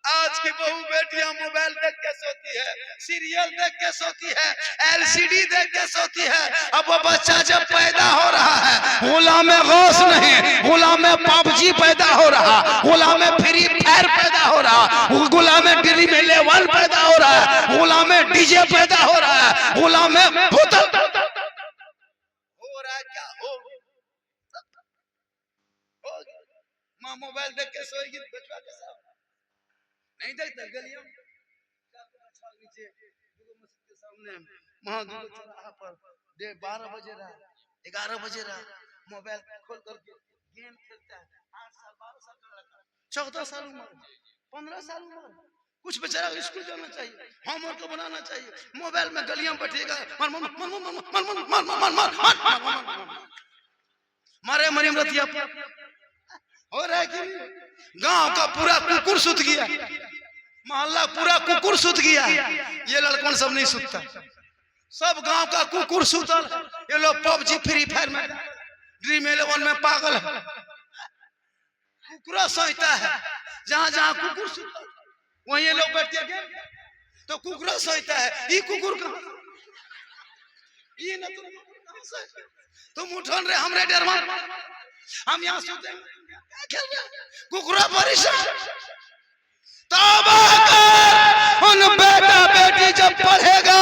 आज की बहू बेटियां मोबाइल देख के सोती है, सीरियल देख के सोती है, LCD देख के सोती है। अब वो बच्चा जब पैदा हो रहा है, गुलाम गौस नहीं, गुलाम PUBG पैदा हो रहा, गुलाम फ्री फायर पैदा हो रहा, गुलाम ड्रीम 11 पैदा हो रहा है, गुलाम DJ पैदा हो रहा है, गुलाम भूतल हो रहा है। क्या हो माँ मोबाइल देख के सोएगी बचवा के साथ नहीं देखते। गलियों नीचे मस्जिद के सामने वहां चौराहा पर 12 बजे रहा, 11 बजे रहा, मोबाइल खोल करके गेम खेलता है। 8 साल 12 साल का लड़का, 14 साल उम्र, 15 साल उम्र, कुछ बेचारा स्कूल जाना चाहिए, होमवर्क को बनाना चाहिए, मोबाइल में गलियों में बैठेगा मारे मरियम रतिया हो रहा है कि गांव का पूरा कुकुर सुत गया, मोहल्ला पूरा कुकुर सुत गया। ये लड़कों सब नहीं सुतता, सब गांव का कुकुर सुतल। ये लोग PUBG फ्री फायर में ड्रीम 11 में पागल है, कुकुरा सोचता है। जहां जहां कुकुर सुतल वहीं ये लोग बैठते हैं तो कुकुरा सोचता है ये कुकुर कहां, ये न तुम उठन रे हमरे डरमा, हम यहाँ सोते कुकुरा परेशान। तौबा कर, उन बेटा बेटी जब पढ़ेगा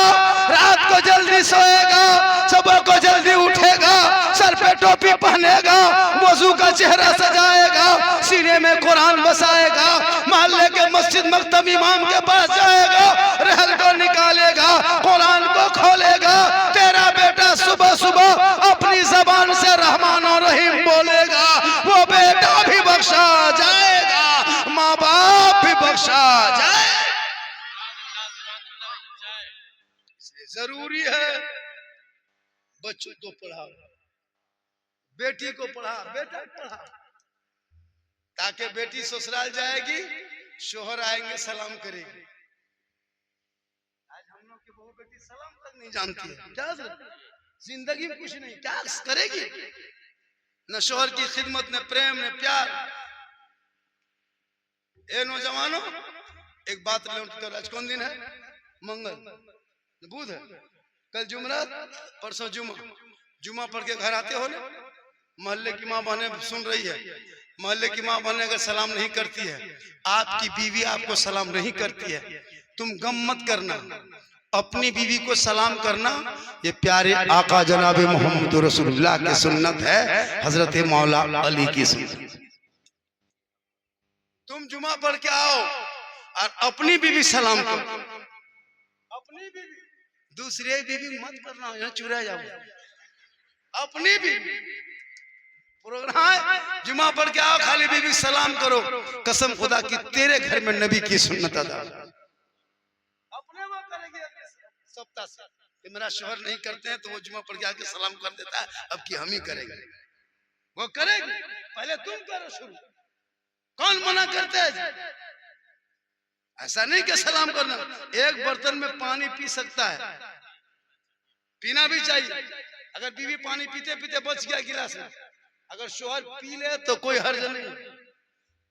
रात को जल्दी सोएगा, सुबह को जल्दी उठेगा, सर पे टोपी पहनेगा, वजू का चेहरा सजाएगा, सीने में कुरान बसाएगा, मोहल्ले के मस्जिद मक्तब इमाम के पास जाएगा, रहल को निकालेगा, कुरान को खोलेगा। तेरा बेटा सुबह सुबह अपनी जबान से रहमान और रहीम बोलेगा, वो बेटा भी बख्शा जाएगा, माँ बाप भी बख्शा जाए। जरूरी है बच्चों को पढ़ाओ, बेटी को पढ़ा, बेटा पढ़ा, ताकि बेटी ससुराल जाएगी शोहर आएंगे सलाम करेगी। आज हम लोग की बहू बेटी सलाम तक नहीं जानती है, क्या जिंदगी में कुछ नहीं, क्या करेगी, न शोहर की खिदमत, न प्रेम, न प्यार। ए नौजवानों, एक बात कर, आज कौन दिन है? मंगल, बुध है, कल जुमरात, परसों जुमा। जुमा पढ़ के घर आते हो ना, मोहल्ले की माँ बहने सुन रही है, मोहल्ले की माँ बहने अगर सलाम नहीं करती है, आपकी बीवी आपको सलाम नहीं करती है, तुम गम मत करना, अपनी बीवी को सलाम करना ये प्यारे आका जनाबे मोहम्मद रसूलुल्लाह की सुन्नत है, हजरत मौला अली की सुन्नत। तुम जुमा पढ़ के आओ और अपनी बीवी सलाम करो, अपनी बीवी, दूसरे बीवी मत करना, यहाँ चुरा जाओ। अपनी बीवी प्रोग्राम जुमा पढ़ के आओ, खाली बीवी सलाम करो, कसम खुदा की तेरे घर में नबी की सुन्नत अदा। अपने वो करेंगे सप्ताह से कि मेरा शोहर नहीं करते हैं तो वो जुमा पढ़ के आके सलाम कर देता है, अब की हम ही करेंगे। वो करेंगे, पहले तुम करो शुरू। कौन मना करते हैं? ऐसा नहीं कि सलाम करना, एक बर्तन में पानी पी सकता है, पीना भी चाहिए। अगर बीवी पानी पीते पीते बच गया गिलास में, अगर शोहर पी ले तो कोई हर्ज नहीं।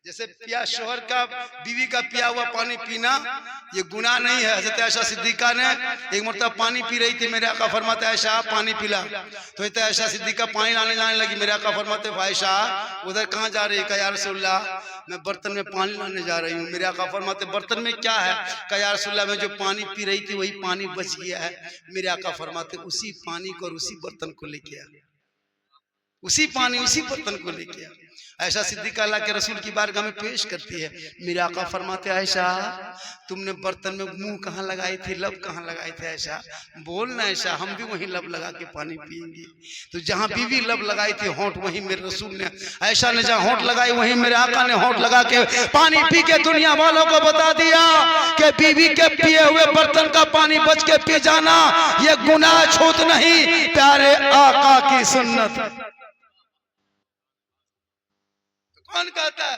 जैसे पिया शोहर का बीवी का पिया हुआ पानी पीना ये गुनाह नहीं है। हज़रत आयशा सिद्दीका ने एक मरतबा पानी पी रही थी, मेरे आका फरमाते आयशा पानी पिला, तो आयशा सिद्दीका पानी लाने जाने लगी। मेरे आका फरमाते आयशा उधर कहाँ जा रही है? या रसूलल्लाह मैं बर्तन में पानी लाने जा रही हूँ। मेरे आका फरमाते बर्तन में क्या है? या रसूलल्लाह मैं जो पानी पी रही थी वही पानी बच गया है। मेरे आका फरमाते उसी पानी को और उसी बर्तन को लेके आ, उसी पानी उसी बर्तन को लेके आ। ऐशा सिद्दीका अल्लाह के रसूल की बारगाह में पेश करती है। मेरे आका फरमाते आयशा तुमने बर्तन में मुंह कहाँ लगाई थी, लब कहाँ लगाए थे? ऐशा बोलना ऐशा, हम भी वहीं लब लगा के पानी पिएंगे। तो जहाँ बीवी लब लगाई थी होंठ, वहीं मेरे रसूल ने ऐशा ने जहाँ होंठ लगाई वहीं मेरे आका ने होंठ लगा के पानी पी के दुनिया वालों को बता दिया कि बीवी के पिए हुए बर्तन का पानी बच के पी जाना ये गुनाह छूत नहीं, प्यारे आका की सुन्नत। कौन कहता है?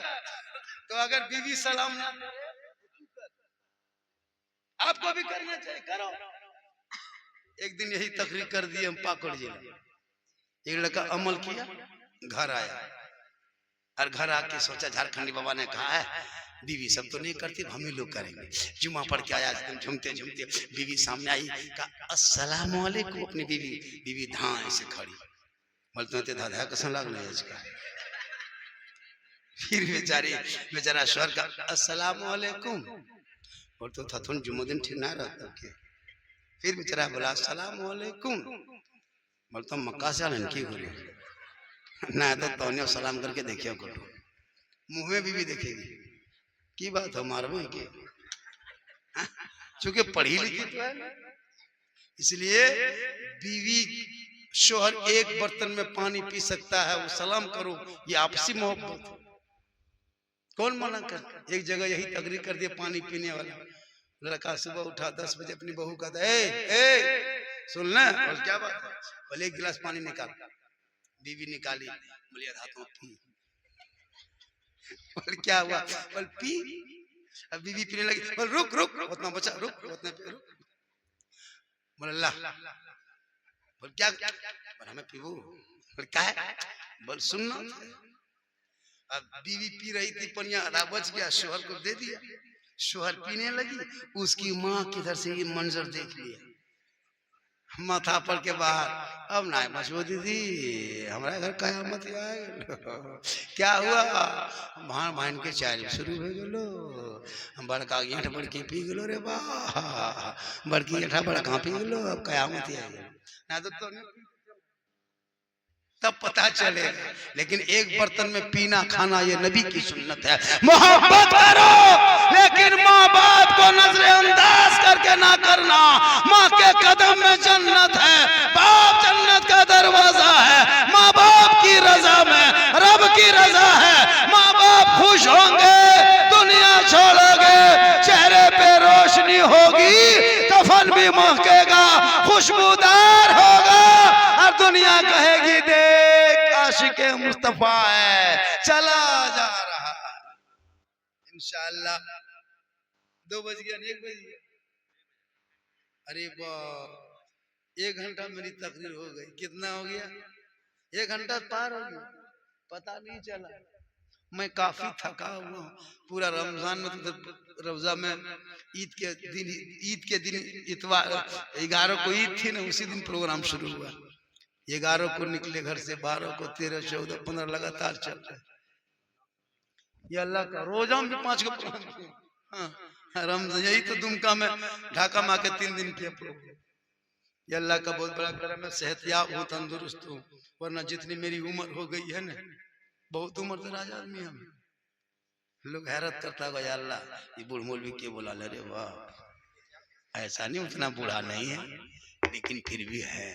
तो अगर बीवी सलाम ना करे आपको भी करना चाहिए, करो। एक दिन यही तकरीर कर दी हम पाकुड़ जिला। एक लड़का अमल किया, घर आया और घर आके सोचा झारखंडी बाबा ने कहा है बीवी सब तो नहीं करती, हम ही लोग करेंगे। जुमा पढ़ के आया एकदम झूमते झूमते, बीवी सामने आई, कहा अस्सलाम वालेकुम। अपनी बीवी धाए से खड़ी, बोलते दादा कैसा लग रहा है इसका। फिर बेचारा शोहर का अस्सलाम वालेकुम बोलते था, तुम जुम्मोदिन ठीक ना रहता के। फिर बेचारा बोला अस्सलाम वालेकुम, बोलता मक्का से आलन की बोले ना, तो सलाम करके देखियो कोटो मुंह में बीवी देखेगी की बात है मारवे के, चूंकि पढ़ी लिखी तो है, इसलिए बीवी शोहर एक बर्तन में पानी पी सकता है, वो सलाम करो, ये आपसी मोहब्बत। कौन मना कर? एक जगह यही तकरीर कर दिया, पानी पीने वाला लड़का सुबह उठा 10 बजे अपनी बहू का सुन ले और क्या बात है? बोले एक गिलास पानी निकाल। बीवी निकाली, बोले हाथों पी। बोल क्या हुआ? बोल पी। अब बीवी पीने लगी, बोल रुक रुक उतना बचा, रुक उतना रुक। बोल अल्लाह, बोल क्या? बोल हमें पीबू। बोल क्या है? बोल सुनना। अब बीवी पी रही थी पनिया, बच गया, शोहर को दे दिया, शोहर पीने लगी। उसकी माँ किधर से ये मंजर देख लिया, माथा पर के बाहर, अब ना मशहूर दीदी हमारा घर कयामत आएगा। क्या हुआ? भान भान के चाय शुरू हो गलो, बड़का गेठ बड़की पी गलो रे बा, बड़की गेठा बड़का पी गलो, अब कयामत आएगा ना तो तब पता चलेगा। लेकिन एक बर्तन में पीना खाना ये नबी की सुन्नत है। मोहब्बत करो लेकिन माँ बाप को नजरअंदाज करके ना करना। माँ के कदम में जन्नत है, बाप जन्नत का दरवाजा है। माँ बाप की रजा में रब की रजा है। माँ बाप खुश होंगे, दुनिया छोड़ोगे, चेहरे पे रोशनी होगी, कफन भी महकेगा, खुशबूदार होगा और दुनिया कहेगी देख आशिके मुस्तफा है, चला जा रहा है। इंशाअल्लाह 2 बज गया, 1 बज गया। अरे वाह, 1 घंटा मेरी तकरीर हो गई। कितना हो गया? 1 घंटा पार हो गया, पता नहीं चला। मैं काफी थका हुआ। पूरा रमजान में तो रोजा में ईद के दिन इतवार 11 को ईद थी ना, उसी दिन प्रोग्राम शुरू हुआ। 11 को निकले घर से, 12 को, 13, 14, 15 लगातार चल रहे। ये अल्लाह का रोजा में 5 को। हाँ, रमजान यही तो दुमका में ढाका में आके 3 दिन किया प्रोग्राम। ये अल्लाह का बहुत बड़ा करम है, सेहतयाब हूँ, तंदुरुस्त हूँ, वरना जितनी मेरी उम्र हो गई है ना, बहुत उम्र दराज आदमी हम। लोग हैरत करता है या अल्लाह ये बूढ़ मौलवी के बोला, अरे वाह ऐसा नहीं, उतना बूढ़ा नहीं है लेकिन फिर भी है।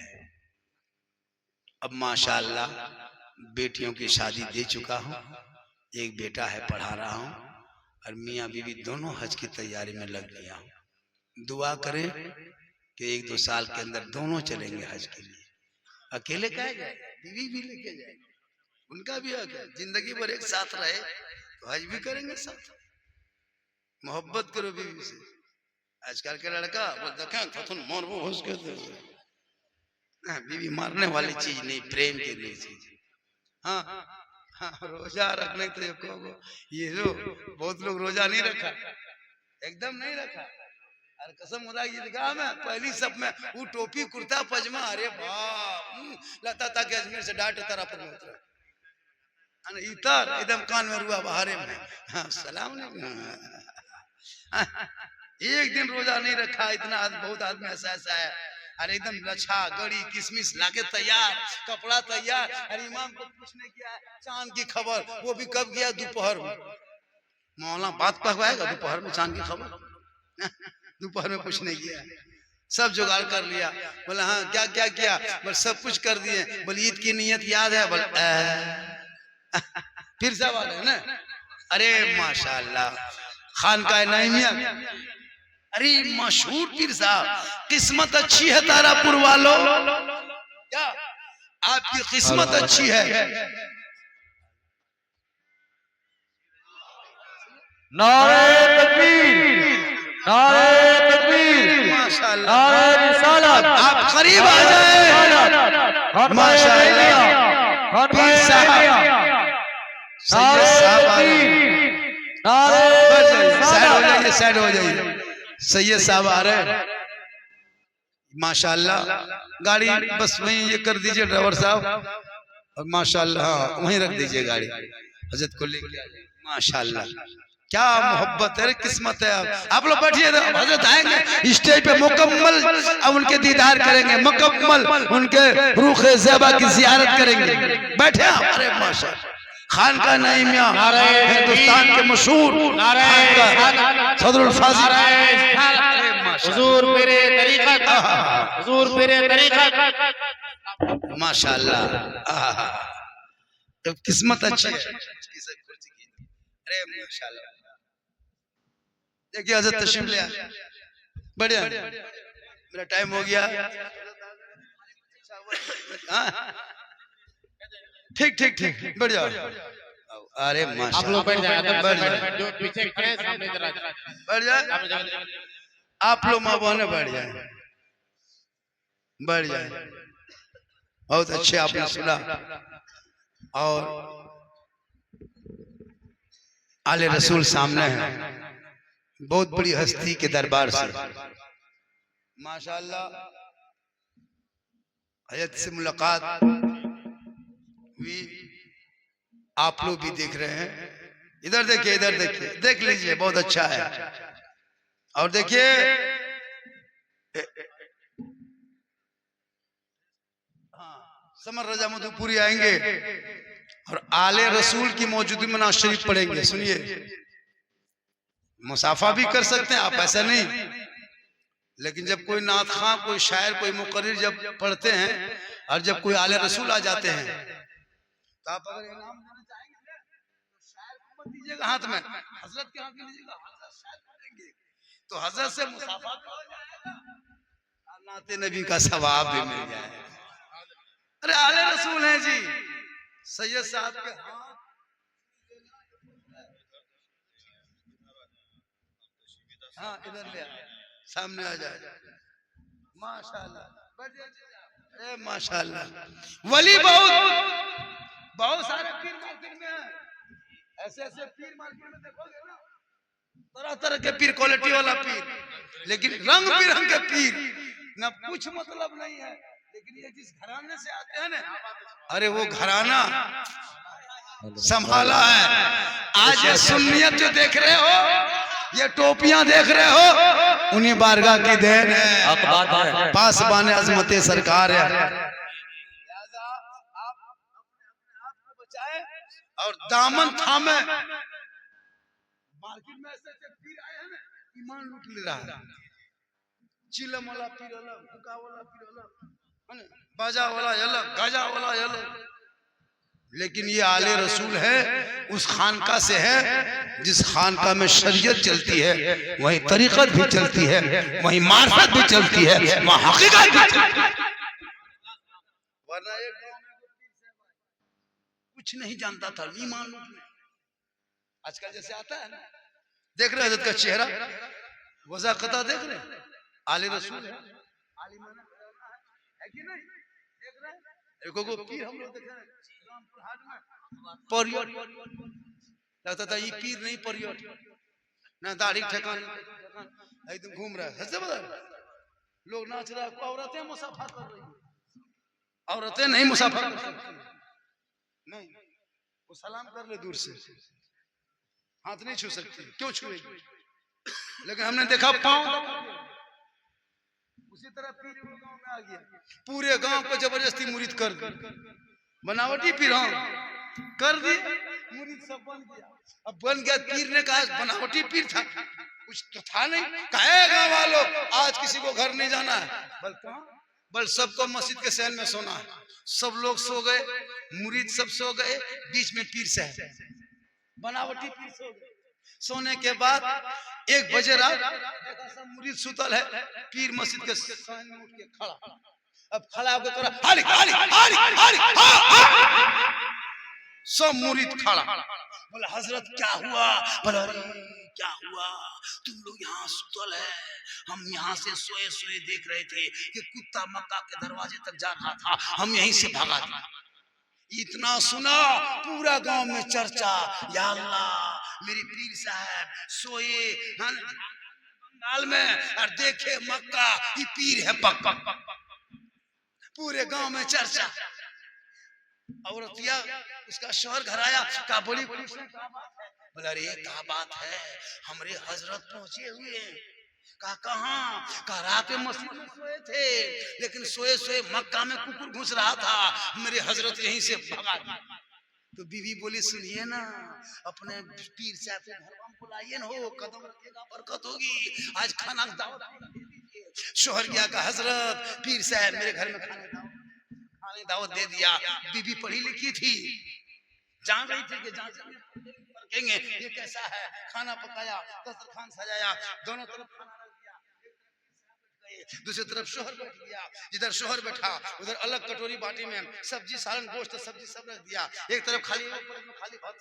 अब माशाअल्लाह बेटियों की शादी दे चुका हूँ, एक बेटा है पढ़ा रहा हूँ, और मियाँ बीवी दोनों हज की तैयारी में लग गया हूँ। दुआ करें कि 1-2 साल के अंदर दोनों चलेंगे हज के लिए। अकेले कहा जाए, बीवी भी लेके जाए, उनका भी हक है, जिंदगी भर एक साथ रहे तो हज भी करेंगे साथ। मोहब्बत करो बीवी से। आजकल के लड़का वो देखें मारबो घुस के बीवी मारने वाली चीज नहीं, प्रेम के लिए चीज। हाँ हाँ, रोजा रखने तो ये जो बहुत लोग रोजा नहीं रखा, एकदम नहीं रखा, और कसम खुदा ये दिखा मैं पहली सब में वो टोपी कुर्ता पजामा, अरे बाप लता था कि अजमेर से डांट उतरा पर उतरा इतर एकदम कान में रुआ बहारे में। हाँ सलाम एक दिन रोजा नहीं रखा, इतना बहुत आदमी ऐसा ऐसा है, अरे एकदम लच्छा गड़ी किशमिश लाके तैयार, कपड़ा तैयार, अरे इमाम को पूछने गया चांद की खबर, वो भी कब गया दोपहर में। मौला बात पकवाएगा दोपहर में चांद की खबर, दोपहर में पूछने गया, सब जुगाड़ कर लिया। बोला हाँ क्या क्या किया, बोल सब कुछ कर दिए। बोल ईद की नियत याद है, बोल फिर सवाल है ना। अरे माशाअल्लाह खानकाह नईमिया, अरे मशहूर पीर साहब, किस्मत अच्छी है तारापुर वालों, क्या आपकी किस्मत अच्छी है। नारे तकबीर, नारे तकबीर, माशाअल्लाह, नारे रिसालत, आप करीब आ जाए। माशाअल्लाह पीर साहब, सैयद साहब आ रहे, साइड हो जाइए, सैयद साहब आ रहे हैं। माशाअल्लाह गाड़ी बस वहीं ये कर दीजिए ड्राइवर साहब, और माशाअल्लाह हाँ वहीं रख दीजिए गाड़ी, हजरत को लेके माशाअल्लाह क्या मोहब्बत है, किस्मत है। आप लोग बैठिए, हजरत आएंगे स्टेज पे मुकम्मल, अब उनके दीदार करेंगे, मुकम्मल उनके रूह ज़ेबा की ज़ियारत करेंगे। बैठे आप, अरे माशाअल्लाह खानकाह नईमिया हिंदुस्तान के मशहूर सदरुल फाजिल हुजूर पीरे तरीक़त, हुजूर पीरे तरीक़त, माशाअल्लाह तो किस्मत अच्छी है। अरे माशाअल्लाह देखिए हजरत तशरीफ ले आए, बढ़िया, मेरा टाइम हो गया। ठीक ठीक ठीक बढ़िया। अरे माशाअल्लाह आप लोग बैठ जाए, बैठ जाए, जो पीछे खड़े हैं सामने जरा बैठ जाए, आप लोग माँ बहने बैठ जाए, बैठ जाए। बहुत अच्छे आपने सुना, और आले रसूल सामने है, बहुत बड़ी हस्ती के दरबार से माशाअल्लाह हजरत से मुलाकात भी आप लोग भी देख रहे हैं। इधर देखिए, इधर देखिए, देख लीजिए, बहुत अच्छा है। और देखिए समर रजा मधुपुरी आएंगे और आले रसूल की मौजूदगी में नात शरीफ पढ़ेंगे। सुनिए, मुसाफा भी कर सकते हैं आप, ऐसा नहीं, लेकिन जब कोई नात खां, कोई शायर, कोई मुकर्रिर जब पढ़ते हैं और जब कोई आले रसूल आ जाते हैं तो आप अगर इनाम देना चाहेंगे तो शायर को मत दीजिएगा हाथ में, हजरत के हाथ में लीजिएगा, हजरत शायर पढ़ेंगे तो हजरत से मुसाफा भी हो जाएगा और नाते नबी का सवाब भी मिल जाएगा। अरे आले रसूल हैं जी, सैयद साहब के हाथ हाँ इधर ले सामने आ जाए। माशाअल्लाह, अरे माशाअल्लाह, वली बहुत सारे पीर मार्केट में हैं, ऐसे ऐसे पीर मार्केट में देखोगे ना, तरह तरह के पीर, क्वालिटी वाला पीर, लेकिन रंग बिरंग के पीर, ना कुछ मतलब नहीं है, लेकिन ये जिस घराने से आते हैं ना, अरे वो घराना संभाला है। आज ये सुन्नियत जो देख रहे हो, ये टोपियां देख रहे हो, उन्हीं बारगाह की देन है, हक बात है। पासबान अजमते सरकार है। और दामन थामे, मार्केट में ऐसे पीर आए हैं ना, ईमान लूट ले रहा है। चिलम वाला पीर अलग, हुक्का वाला पीर अलग, बाजा वाला अलग, गाजा वाला अलग। लेकिन ये आले रसूल है, उस खानका से है जिस खानका में शरीयत चलती है, वहीं तरीकत भी चलती है, वहीं मार्फत भी चलती है, वहाँ हकीकत भी चलती है। वरना एक गांव में कुछ नहीं जानता था, ईमान लूटने। आजकल जैसे आता है ना, देख रहे हजरत का चेहरा, वज़ाक़ता देख रहे, आले रसूल है, आलिमान है कि नहीं? देख रहे हैं, देखो को पीर हम लोग देख रहे हैं हाट में, परियट लगता था ये पीर नहीं, परियट ना, दाढ़ी ठेकान एकदम घूम रहा है। हंसते बता लोग नाच रहा है, औरतें मुसाफा कर रही है, औरतें नहीं मुसाफा कर सकती नहीं, वो सलाम कर ले दूर से, हाथ नहीं छू सकती, क्यों छुएगी? लेकिन हमने देखा पांव, उसी तरह पीर गांव में आ गया, पूरे गांव को जबरदस्ती मुरीद कर दी, बनावटी पीर कर दी, मुरीद सब बन गया। अब बन गया, पीर ने कहा बनावटी पीर था, कुछ तो था नहीं, कहे गांव वालों आज किसी को घर नहीं जाना है, बल सबको मस्जिद के सहन में सोना है। सब लोग सो गए, मुरीद सब सो गए, बीच में पीर साहब, बनावटी पीर सो गए। सोने के बाद 1 बजे रात सब मुरीद सुतल है, पीर मस्जिद के सहन में उठ के खड़ा, अब खड़ा होकर तोरा हाली हाली हाली हाली, सब मुरीद खड़ा। बोला हजरत क्या हुआ? बोला अरे क्या हुआ, तुम लोग यहाँ सुतल है, हम यहाँ से सोए सोए देख रहे थे कि कुत्ता मक्का के दरवाजे तक जा रहा था, हम यहीं से भागा था। इतना सुना, पूरा गांव में चर्चा, या अल्लाह मेरी पीर साहब सोए बंगाल में और देखे मक्का, ये पीर है पक्का। पूरे गांव में चर्चा। औरतिया उसका शौहर घर आया, कहा बड़ी खुश है, बोला अरे क्या बात है, हमारे हजरत पहुंचे हुए हैं। कहा कहाँ? कहा रात में मस्जिद में सोए थे, लेकिन सोए सोए मक्का में कुकुर घुस रहा था, मेरे हजरत यहीं से भगा दिए। तो बीवी बोली सुनिए ना, अपने पीर साहब को घर में बुलाइए ना, हो कदम रखेगा बरकत होगी, आज खाना दावत दीजिए। शौहर गया का हजरत पीर साहब मेरे घर में खाने दावत दे दिया। बीबी पढ़ी लिखी थी, जान रही थी कि कहेंगे ये कैसा है, खाना पकाया, दस्तरखान सजाया, दोनों तरफ खाना रख दिया, दूसरी तरफ शौहर बैठ गया, जिधर शौहर बैठा उधर अलग कटोरी बाटी में सब्जी सालन गोश्त सब्जी सब रख दिया, एक तरफ खाली भात।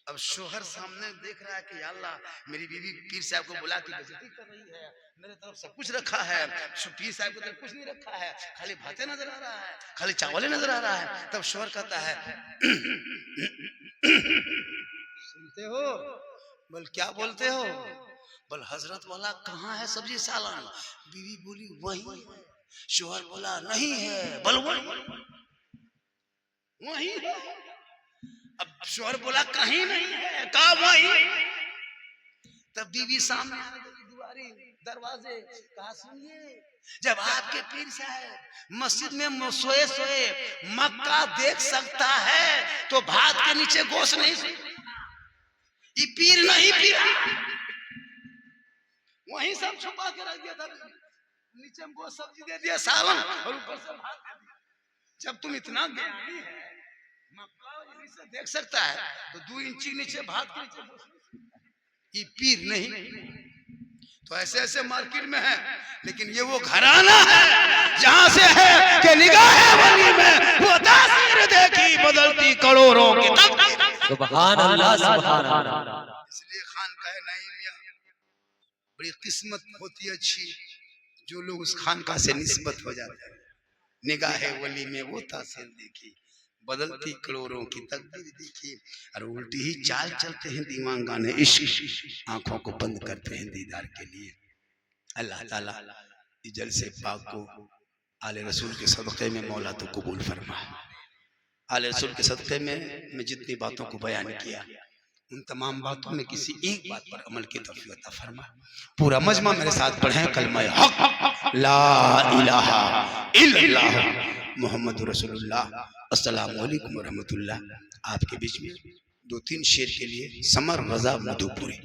अब शौहर सामने देख रहा है कि अल्लाह मेरी बीवी पीर साहब को बुला के बेइज्जती कर रही है, मेरे तरफ सब कुछ रखा है, पीर साहब को तरफ कुछ नहीं रखा है, खाली भाते नजर आ रहा है, खाली चावल नजर आ रहा है। तब शौहर कहता है सुनते हो? बोल क्या बोलते हो? बोल हजरत वाला कहाँ है सब्जी सालन? बीवी बोली वही। शौहर बोला नहीं है, बोल वही है। अब शौहर बोला कहीं नहीं है, कहा वही। तब बीवी सामने दुआरी दरवाजे, कहा सुनिए, जब आपके पीर साहब मस्जिद में सोए सोए मक्का देख सकता है तो भात के नीचे गोश्त नहीं, ये पीर नहीं पीर, वहीं सब छुपा के रख दिया था, नीचे में गोश्त सब्जी दे दिया सालन और ऊपर से भात दे दिया। जब तुम इतना ज्ञानी है, मक्का से देख सकता है तो 2 इंची नीचे भात के नीचे ये पीर नहीं। तो ऐसे ऐसे मार्केट में है, लेकिन ये वो घराना है जहां से है कि निगाह वली में वो तासीर देखी बदलती करोड़ों की तकदीर। सुभान अल्लाह, सुभान अल्लाह। इसलिए खान कहे नहीं मियां, बड़ी किस्मत होती है अच्छी जो लोग उस खानका से निस्बत हो जाते हैं। निगाह वली में वो तासीर देखी, बदलती करोड़ों की तकदीर देखी, और उल्टी ही चाल चलते हैं दीवानगाने इश्क, आंखों को बंद करते हैं दीदार के लिए। अल्लाह ताला इस जलसे पाक को आले रसूल के सदक़े में मौला तो कबूल फरमा। आले रसूल के सदक़े में मैं जितनी बातों को बयान किया उन तमाम बातों में किसी एक बात पर अमल की तौफीक अता फरमा। पूरा मजमा मेरे साथ पढ़ें कलमा हक ला इलाहा इल्लल्लाह मुहम्मदुर रसूलुल्लाह अस्सलामु अलैकुम व रहमतुल्लाह। आपके बीच में 2-3 शेर के लिए समर रजा मधुपुरी।